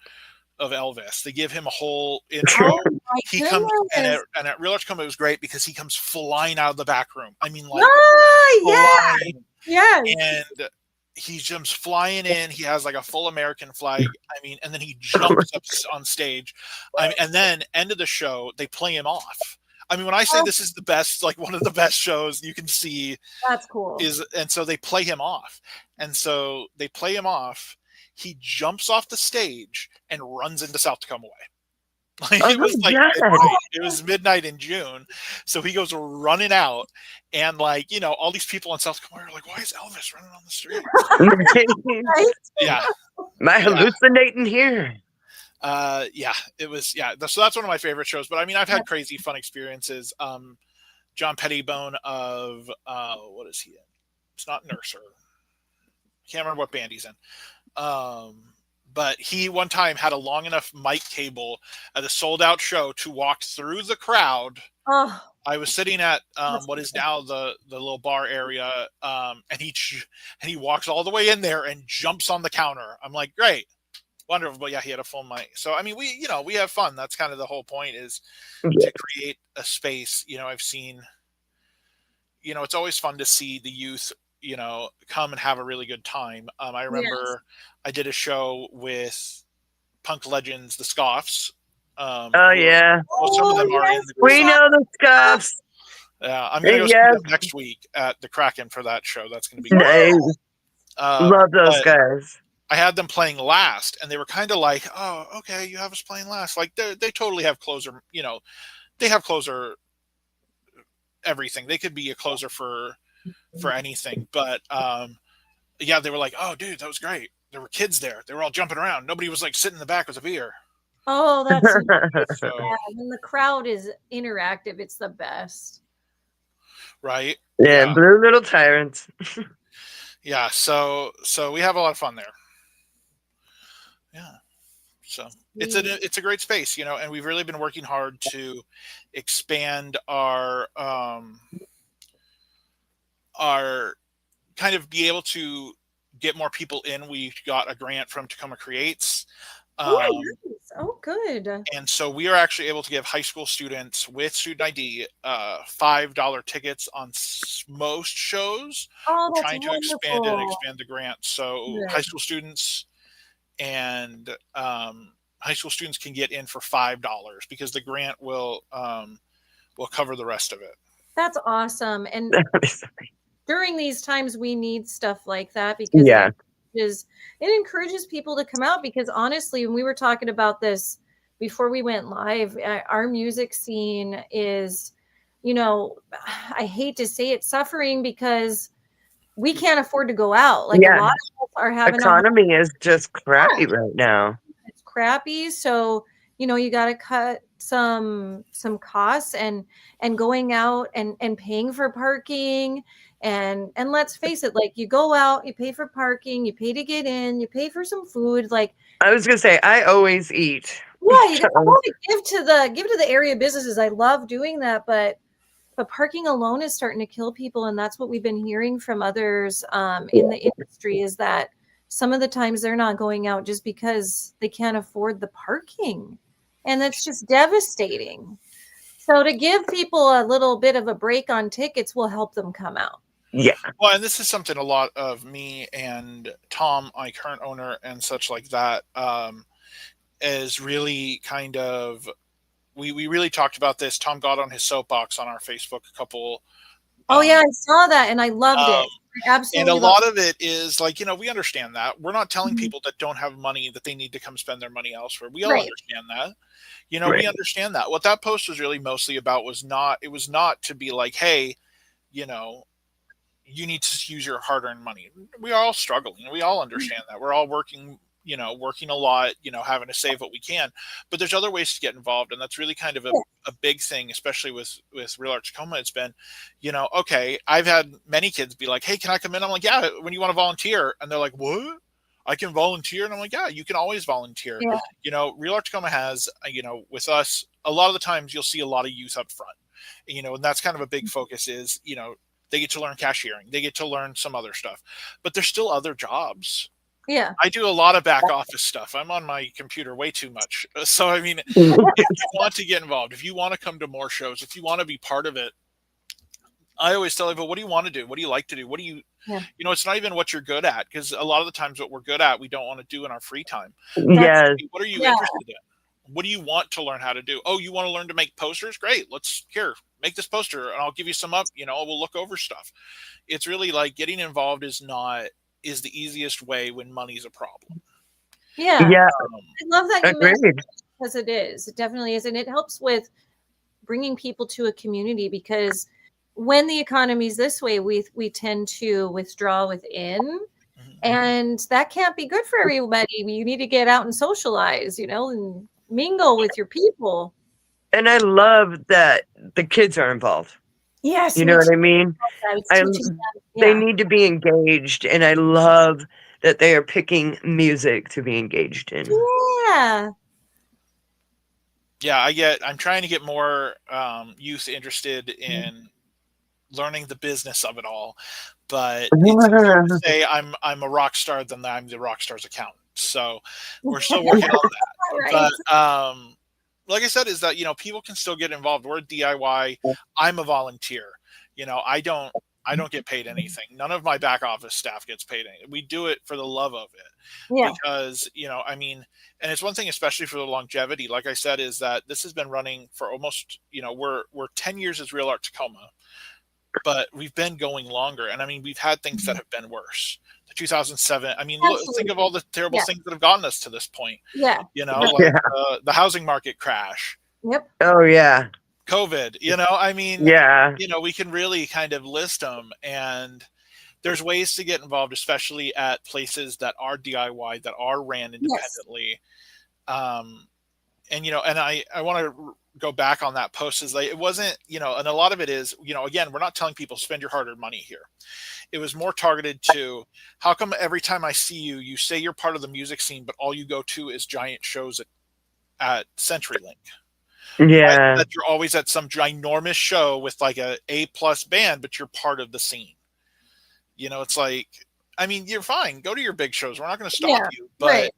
of Elvis. They give him a whole intro. Oh my He comes goodness. and at Real Arts Come, it was great because he comes flying out of the back room. I mean, like Ah, yeah. flying, Yes. and he jumps flying in. He has like a full American flag. I mean, and then he jumps up on stage. I mean, and then end of the show, they play him off. I mean, when I say this is the best, like one of the best shows you can see, That's cool. and so they play him off. And so they play him off. He jumps off the stage and runs into South Tacoma Way. Like, it was like midnight. It was midnight in June. So he goes running out, and like, all these people in South Tacoma are like, why is Elvis running on the street? Right? Yeah. Am I hallucinating here? Yeah, it was, so that's one of my favorite shows. But I mean, I've had crazy fun experiences. John Pettibone of what is he in? It's not Nurser. Can't remember what band he's in. But he one time had a long enough mic cable at a sold out show to walk through the crowd. Oh, I was sitting at what is now the little bar area, and he walks all the way in there and jumps on the counter. I'm like, great. Wonderful. But yeah, he had a full mic. So I mean, we have fun. That's kind of the whole point, is to create a space. I've seen, it's always fun to see the youth, come and have a really good time. I remember I did a show with punk legends, the Scoffs. Oh yeah. Well, some of them are in the We know the Scoffs. Yeah, I'm gonna go see them next week at the Kraken for that show. That's gonna be great. Nice. Love those guys. I had them playing last, and they were kind of like, "Oh, okay, you have us playing last." Like they totally have closer. They have closer. Everything. They could be a closer for anything. But yeah, they were like, "Oh, dude, that was great." There were kids there. They were all jumping around. Nobody was like sitting in the back with a beer. Oh, that's nice. So, Yeah, when the crowd is interactive, it's the best. right? Yeah, Blue Little Tyrants. Yeah, so we have a lot of fun there. Yeah. So it's a great space, and we've really been working hard to expand our kind of be able to get more people in. We got a grant from Tacoma Creates. Nice. Oh, good. And so we are actually able to give high school students with student ID $5 tickets on most shows. Oh, that's trying to wonderful. expand the grant. So high school students and high school students can get in for $5 because the grant will cover the rest of it. That's awesome. And during these times, we need stuff like that because it encourages people to come out. Because honestly, when we were talking about this before we went live, our music scene is, I hate to say it, suffering because we can't afford to go out. Like a lot of us are having economy is just crappy right now. It's crappy. So, you got to cut some costs and going out and paying for parking. And let's face it, like you go out, you pay for parking, you pay to get in, you pay for some food. Like I was gonna say, I always eat. Yeah, you want to give to the area businesses. I love doing that, but parking alone is starting to kill people, and that's what we've been hearing from others in the industry, is that some of the times they're not going out just because they can't afford the parking, and that's just devastating. So to give people a little bit of a break on tickets will help them come out. Yeah. Well, and this is something a lot of me and Tom, my current owner, and such like that, is really kind of, we really talked about this. Tom got on his soapbox on our Facebook a couple Oh yeah, I saw that and I loved Um, it. I and a absolutely loved lot of it is like, we understand that. We're not telling it. Mhm. people that don't have money that they need to come spend their money elsewhere. We all Right. understand that. We Right. understand that. What that post was really mostly about was not, it was not to be like, hey, you know, you need to use your hard-earned money. We are all struggling. We all understand that. We're all working, working a lot, having to save what we can. But there's other ways to get involved, and that's really kind of Yeah. a big thing, especially with Real Art Tacoma. It's been, okay. I've had many kids be like, "Hey, can I come in?" I'm like, "Yeah." When you want to volunteer, and they're like, "What? I can volunteer?" And I'm like, "Yeah, you can always volunteer." Yeah. Real Art Tacoma has, with us, a lot of the times you'll see a lot of youth up front. And that's kind of a big focus is, they get to learn cashiering. They get to learn some other stuff, but there's still other jobs. Yeah. I do a lot of back office stuff. I'm on my computer way too much. So, I mean, if you want to get involved, if you want to come to more shows, if you want to be part of it, I always tell people, what do you want to do? What do you like to do? What do you, Yeah. it's not even what you're good at, because a lot of the times what we're good at, we don't want to do in our free time. That's Yes. What are you yeah. interested in? What do you want to learn how to do? Oh, you want to learn to make posters? Great. Make this poster and I'll give you some up, we'll look over stuff. It's really like getting involved is the easiest way when money's a problem. Yeah. Yeah. I love that you mentioned Agreed. it because it is. It definitely is. And it helps with bringing people to a community because when the economy's this way, we tend to withdraw within. Mhm. And that can't be good for everybody. You need to get out and socialize, and mingle with your people. And I love that the kids are involved. Yes, You know me what too. I mean? It's I teaching them. They Yeah. need to be engaged, and I love that they are picking music to be engaged in. Yeah. Yeah, I'm trying to get more youth interested in learning the business of it all, but it's easier to say I'm a rock star than I'm the rock star's accountant. So we're still working on that. Right. But like I said, is that people can still get involved. We're a DIY. I'm a volunteer. I don't get paid anything. None of my back office staff gets paid anything. We do it for the love of it. Yeah. Because, and it's one thing, especially for the longevity, like I said, is that this has been running for almost, we're 10 years as Real Art Tacoma, but we've been going longer. And we've had things that have been worse. The 2007, look, think of all the terrible Yeah. things that have gotten us to this point. Yeah. Like Yeah. the housing market crash, Yep. Oh, yeah. COVID, Yeah. we can really kind of list them. And there's ways to get involved, especially at places that are DIY, that are ran Yes. independently. And I want to go back on that post, is like, it wasn't, and a lot of it is, again, we're not telling people spend your hard-earned money here. It was more targeted to, how come every time I see you, you say you're part of the music scene, but all you go to is giant shows at CenturyLink? Why is it Yeah. that you're always at some ginormous show with like A+ band, but you're part of the scene? It's like, you're fine. Go to your big shows. We're not going to stop Yeah. you, but Right.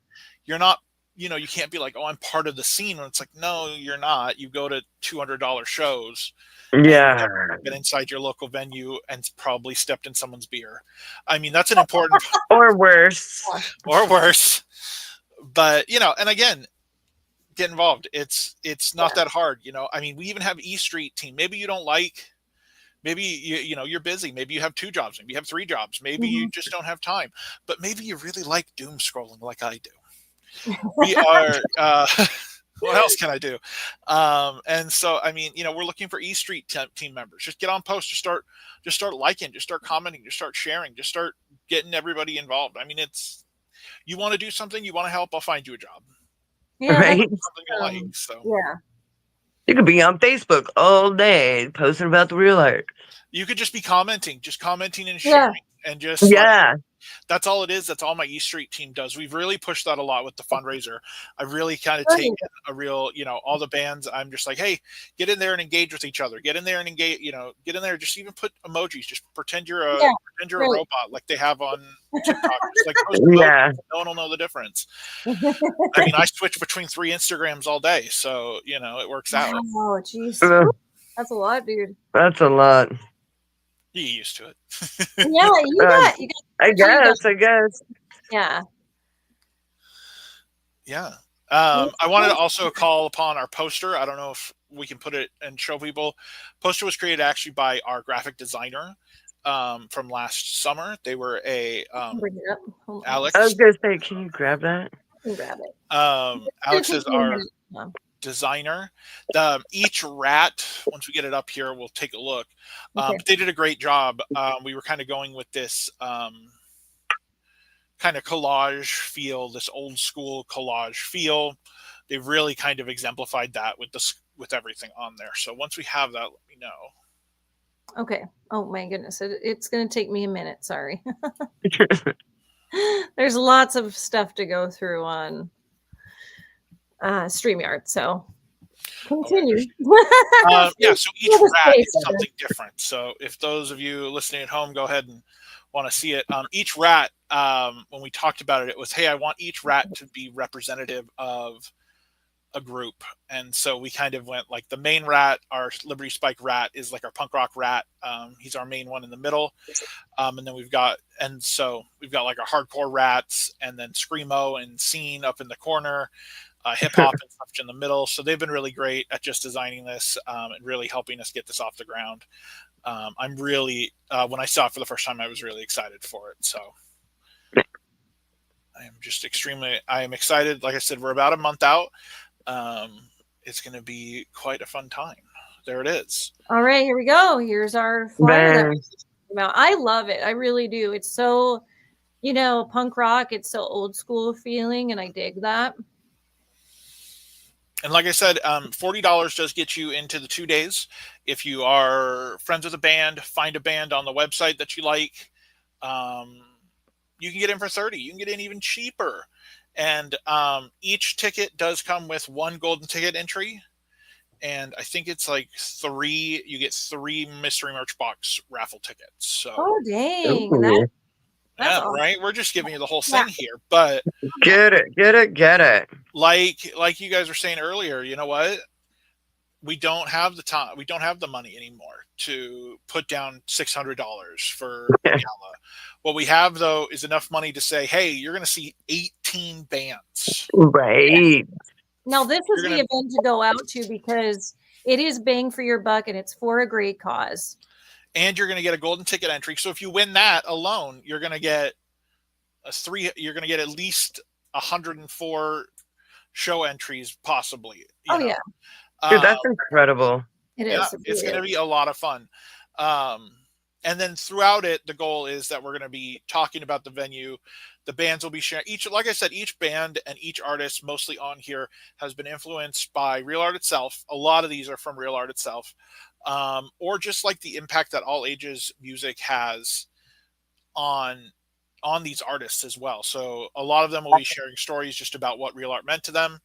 you're not, you can't be like, oh, I'm part of the scene. When it's like, no, you're not. You go to $200 shows and you've Yeah. never been inside your local venue and probably stepped in someone's beer. That's an important, Or worse. or worse. But, and again, get involved. It's not that hard. We even have E Street team. Maybe you don't like, maybe you're busy. Maybe you have 2 jobs. Maybe you have 3 jobs. Maybe you just don't have time. But maybe you really like doom scrolling like I do. We are. What else can I do? And so, we're looking for E Street team members. Just get on post. Just start liking. Just start commenting. Just start sharing. Just start getting everybody involved. It's, you want to do something. You want to help. I'll find you a job. Yeah. Right? Something you like. So Yeah. You could be on Facebook all day posting about the real art. you could just be commenting and Yeah. sharing, and just like, Yeah. that's all it is. That's all my E Street team does. We've really pushed that a lot with the fundraiser. I've really kind of Right. taken a real, all the bands. I'm just like, hey, get in there and engage with each other. Get in there and engage. Get in there. Just even put emojis. Just pretend you're a Yeah. a Right. robot, like they have on TikTok. Just like post emojis. Yeah. No one will know the difference. I switch between 3 Instagrams all day, so it works out. Oh, jeez. Ugh, That's a lot, dude. that's a lot. You get used to it. Yeah, you got I what you got. guess. Yeah. Yeah. I wanted to also call upon our poster. I don't know if we can put it and show people. Poster was created actually by our graphic designer from last summer. They were Bring it up. Hold on. I was Alex. gonna say, can you grab that? I can grab it. Alex is our Yeah. designer. Each rat, once we get it up here, we'll take a look. Okay. But they did a great job. We were kind of going with this kind of collage feel, this old school collage feel. They've really kind of exemplified that with everything on there. So once we have that, let me know. Okay. Oh my goodness. It's going to take me a minute. Sorry. There's lots of stuff to go through on StreamYard. So continue. Yeah, so each rat is something different. So if those of you listening at home go ahead and want to see it, each rat, when we talked about it, it was, hey, I want each rat to be representative of a group. And so we kind of went like the main rat, our Liberty Spike rat, is like our punk rock rat. He's our main one in the middle. And then we've got like our hardcore rats, and then Screamo and Scene up in the corner, hip hop and stuff in the middle. So they've been really great at just designing this and really helping us get this off the ground. I'm really, when I saw it for the first time, I was really excited for it. So I am excited. Like I said, we're about a month out. It's going to be quite a fun time. There it is. All right, here we go. Here's our flyer that we're talking about. I love it. I really do. It's so, punk rock. It's so old school feeling, and I dig that. And like I said, $40 does get you into the 2 days. If you are friends with a band, find a band on the website that you like. You can get in for $30. You can get in even cheaper. And each ticket does come with one golden ticket entry. And I think it's like you get 3 mystery merch box raffle tickets. So, oh, dang. That's awesome. Right. We're just giving you the whole thing here, but get it. Like you guys were saying earlier, you know what? We don't have the time. We don't have the money anymore to put down $600 for gala. What we have though is enough money to say, hey, you're going to see 18 bands. Right. Now this is the event to go out to because it is bang for your buck and it's for a great cause. And you're going to get a golden ticket entry. So if you win that alone, you're going to get you're going to get at least 104 show entries, possibly. Oh, yeah. Dude, that's incredible. It is. It's going to be a lot of fun. And then throughout it, the goal is that we're going to be talking about the venue. The bands will be sharing like I said, each band and each artist mostly on here has been influenced by Real Art itself. A lot of these are from Real Art itself. Or just like the impact that all ages music has on these artists as well. So a lot of them will be sharing stories just about what Real Art meant to them,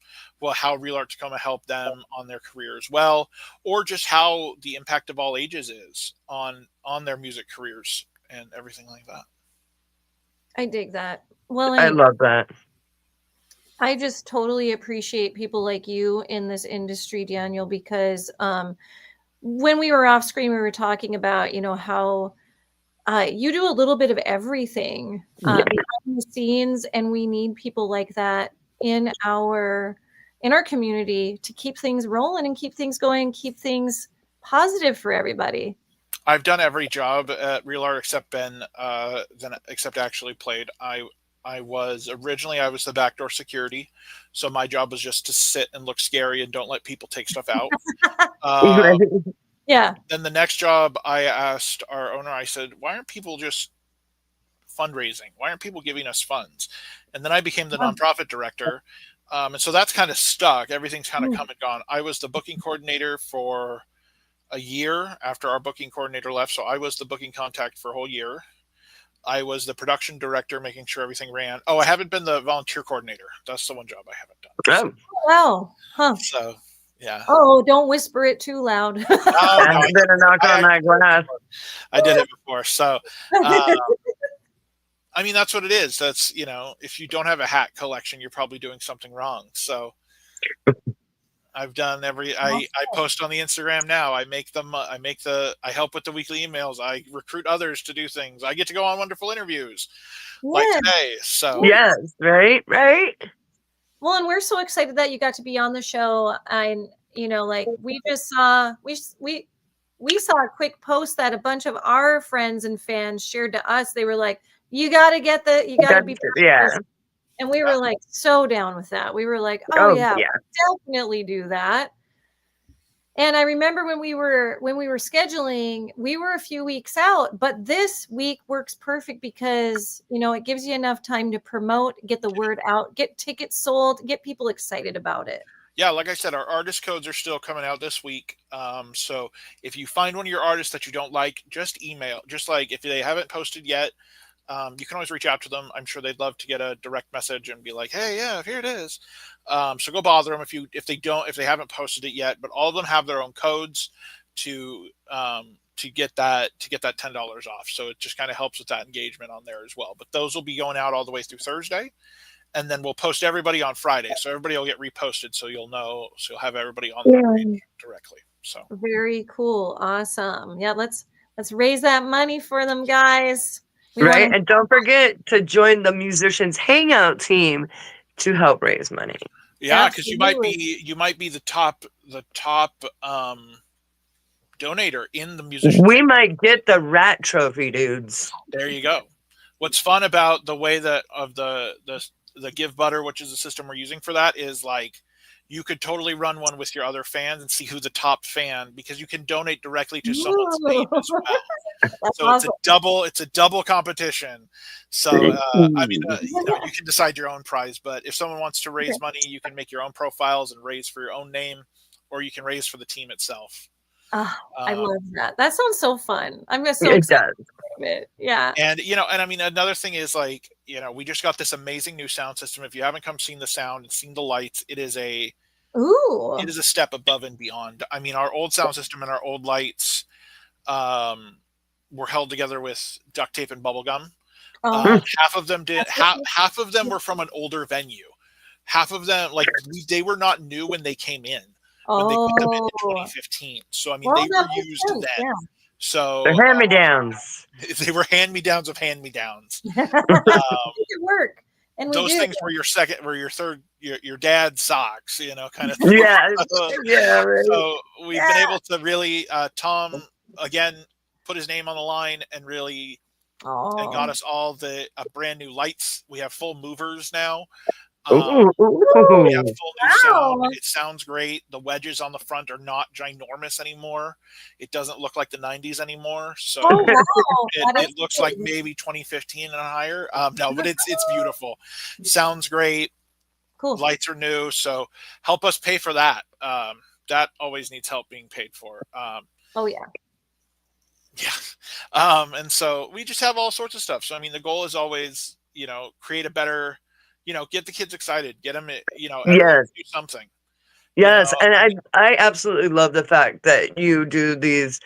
how Real Art Tacoma helped them on their career as well, or just how the impact of all ages is on their music careers and everything like that. I dig that. Well, I love that. I just totally appreciate people like you in this industry, Daniel, because when we were off screen, we were talking about, how you do a little bit of everything behind the scenes, and we need people like that in our community to keep things rolling and keep things going, keep things positive for everybody. I've done every job at Real Art except actually played. I was the backdoor security, so my job was just to sit and look scary and don't let people take stuff out. Yeah. Then the next job, I asked our owner, I said, why aren't people just fundraising? Why aren't people giving us funds? And then I became the nonprofit director. And so that's kind of stuck. Everything's kind of come and gone. I was the booking coordinator for a year after our booking coordinator left. So I was the booking contact for a whole year. I was the production director, making sure everything ran. Oh, I haven't been the volunteer coordinator. That's the one job I haven't done. Oh, wow. Huh. So, yeah. Oh, don't whisper it too loud. I better knock on that glass. I did it before. So, I mean, that's what it is. That's, if you don't have a hat collection, you're probably doing something wrong. So I've done I post on the Instagram now. I help with the weekly emails. I recruit others to do things. I get to go on wonderful interviews like today. So yes, right. Well, and we're so excited that you got to be on the show. And like we just saw we saw a quick post that a bunch of our friends and fans shared to us. They were like, you got to be part of Yeah. this. And we were like so down with that. We were like, oh Oh, yeah, yeah. definitely do that. And I remember when we were scheduling, we were a few weeks out, but this week works perfect because, it gives you enough time to promote, get the word out, get tickets sold, get people excited about it. Yeah, like I said, our artist codes are still coming out this week. So if you find one of your artists that you don't like, just email. Just like if they haven't posted yet, you can always reach out to them. I'm sure they'd love to get a direct message and be like, "Hey, yeah, here it is." So go bother them if they haven't posted it yet. But all of them have their own codes to get that $10 off. So it just kind of helps with that engagement on there as well. But those will be going out all the way through Thursday, and then we'll post everybody on Friday. So everybody will get reposted. So you'll know. So you'll have everybody on their page directly. So very cool, awesome. Yeah, let's raise that money for them, guys. We Right. want And don't forget to join the musicians hangout team to help raise money. yeah, because Absolutely. you might be the top donator in the musicians. We might get the rat trophy, dudes. There you go. What's fun about the way that of the Give Butter, which is the system we're using for that, is like you could totally run one with your other fans and see who's the top fan because you can donate directly to someone's name as well. That's So awesome. it's a double competition. So I mean, you can decide your own prize, but if someone wants to raise money, you can make your own profiles and raise for your own name, or you can raise for the team itself. Oh, I love that. That sounds so fun. I'm just so It excited does. for it. Yeah. And and I mean, another thing is like, we just got this amazing new sound system. If you haven't come seen the sound and seen the lights, it is a Ooh. step above and beyond. I mean, our old sound system and our old lights were held together with duct tape and bubble gum. Oh, Half of them did. Half of them were from an older venue. Half of them, like they were not new when they came in. When they put them in 2015. So I mean, well, they that were makes used sense. then. Yeah. So The hand-me-downs. they were hand-me-downs of hand-me-downs. Make it work. And we Those do. things were your third, your dad's socks, kind of thing. Yeah. Yeah. Right. So we've been able to really, Tom again put his name on the line and really and got us all the brand new lights. We have full movers now. Ooh, We have ooh. full new sound. It sounds great. The wedges on the front are not ginormous anymore. It doesn't look like the 90s anymore. So Oh wow. it looks like maybe 2015 and higher. No, but it's beautiful. Sounds great. Cool. Lights are new. So help us pay for that. That always needs help being paid for. Oh yeah. Yeah. And so we just have all sorts of stuff. So I mean, the goal is always, create a better, get the kids excited, get them, everyone do something. Yes, and I absolutely love the fact that you do these,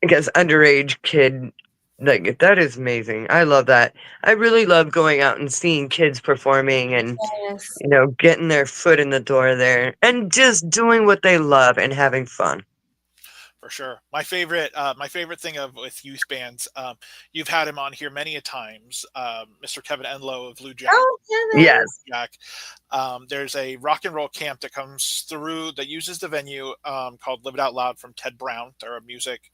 I guess, underage kid, like, that is amazing. I love that. I really love going out and seeing kids performing and, Yes. getting their foot in the door there and just doing what they love and having fun. For sure. My favorite thing with youth bands, you've had him on here many a times, Mr. Kevin Enlow of Blue Jack. Oh, Kevin. Yes. Jack. There's a rock and roll camp that comes through that uses the venue called Live It Out Loud from Ted Brown. They're a music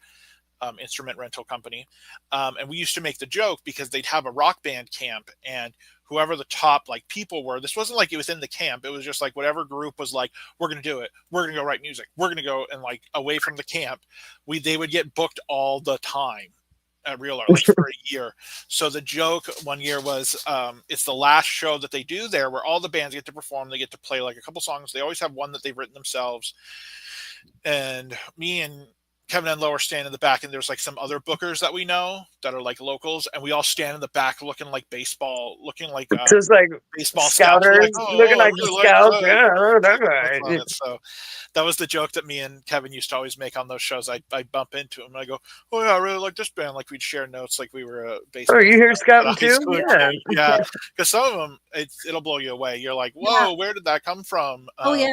instrument rental company. And we used to make the joke because they'd have a rock band camp and whoever the top like people were, this wasn't like it was in the camp. It was just like whatever group was like, we're going to do it. We're going to go write music. We're going to go and like away from the camp. They would get booked all the time at Real Art, like for a year. So the joke one year was it's the last show that they do there where all the bands get to perform. They get to play like a couple songs. They always have one that they've written themselves. And me and Kevin and Lowe are standing in the back, and there's like some other bookers that we know that are like locals, and we all stand in the back looking like baseball, looking like Just like baseball scouts. We're scouters, like, looking like really the scouts. that. Yeah, Yeah. So that was the joke that me and Kevin used to always make on those shows. I bump into him and I go, "Oh yeah, I really like this band." Like we'd share notes, like we were a baseball. Oh, you hear scouting high too? school Yeah. kid. Yeah. Because some of them, it'll blow you away. You're like, "Whoa, where did that come from?" Oh yeah.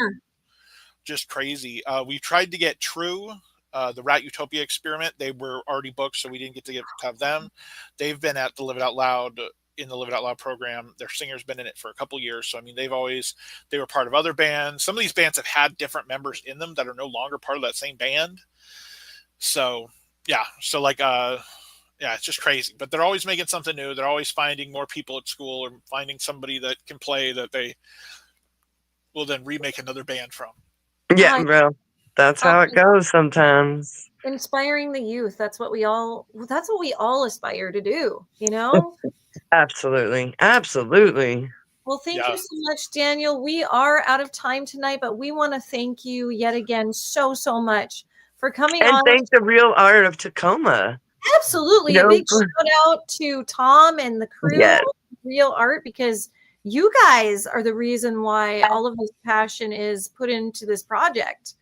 Just crazy. We tried to get True. The Rat Utopia experiment, they were already booked, so we didn't get to have them. They've been at the Live It Out Loud in the Live It Out Loud program. Their singer's been in it for a couple years. So, I mean, they were part of other bands. Some of these bands have had different members in them that are no longer part of that same band. So, yeah. So, like, yeah, it's just crazy. But they're always making something new. They're always finding more people at school or finding somebody that can play that they will then remake another band from. Yeah, bro. That's how it goes sometimes. Inspiring the youth. That's what we all aspire to do, you know? Absolutely. Absolutely. Well, thank you so much, Daniel. We are out of time tonight, but we want to thank you yet again so much for coming And on. thank the Real Art of Tacoma. Absolutely. A big shout out to Tom and the crew of Real Art, because you guys are the reason why all of this passion is put into this project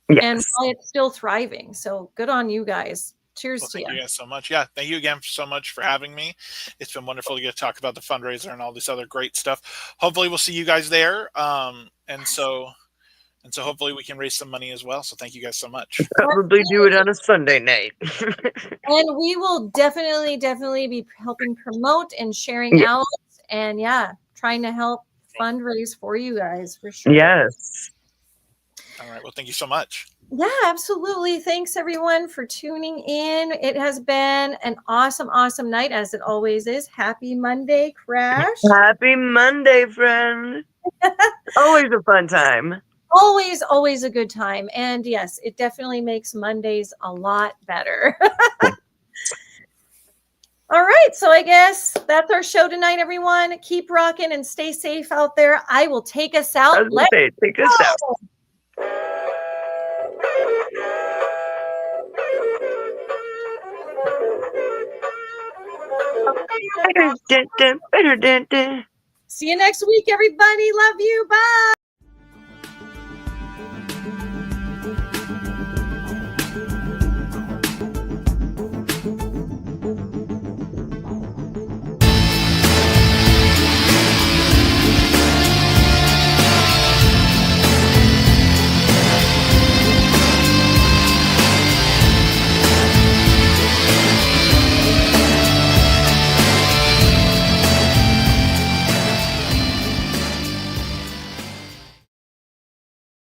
and why it's still thriving. So good on you guys. Cheers to you. Thank you guys so much. Yeah, thank you again so much for having me. It's been wonderful to get to talk about the fundraiser and all this other great stuff. Hopefully we'll see you guys there. And so hopefully we can raise some money as well. So thank you guys so much. Probably do it on a Sunday night. And we will definitely be helping promote and sharing out, and trying to help fundraise for you guys for sure. Yes. All right. Well, thank you so much. Yeah, absolutely. Thanks everyone for tuning in. It has been an awesome night, as it always is. Happy Monday, Crash. Happy Monday, friend. Always a fun time. Always a good time. And yes, it definitely makes Mondays a lot better. All right. So I guess that's our show tonight, everyone. Keep rocking and stay safe out there. I will take us out. Let's take us out. See you next week, everybody. Love you. Bye.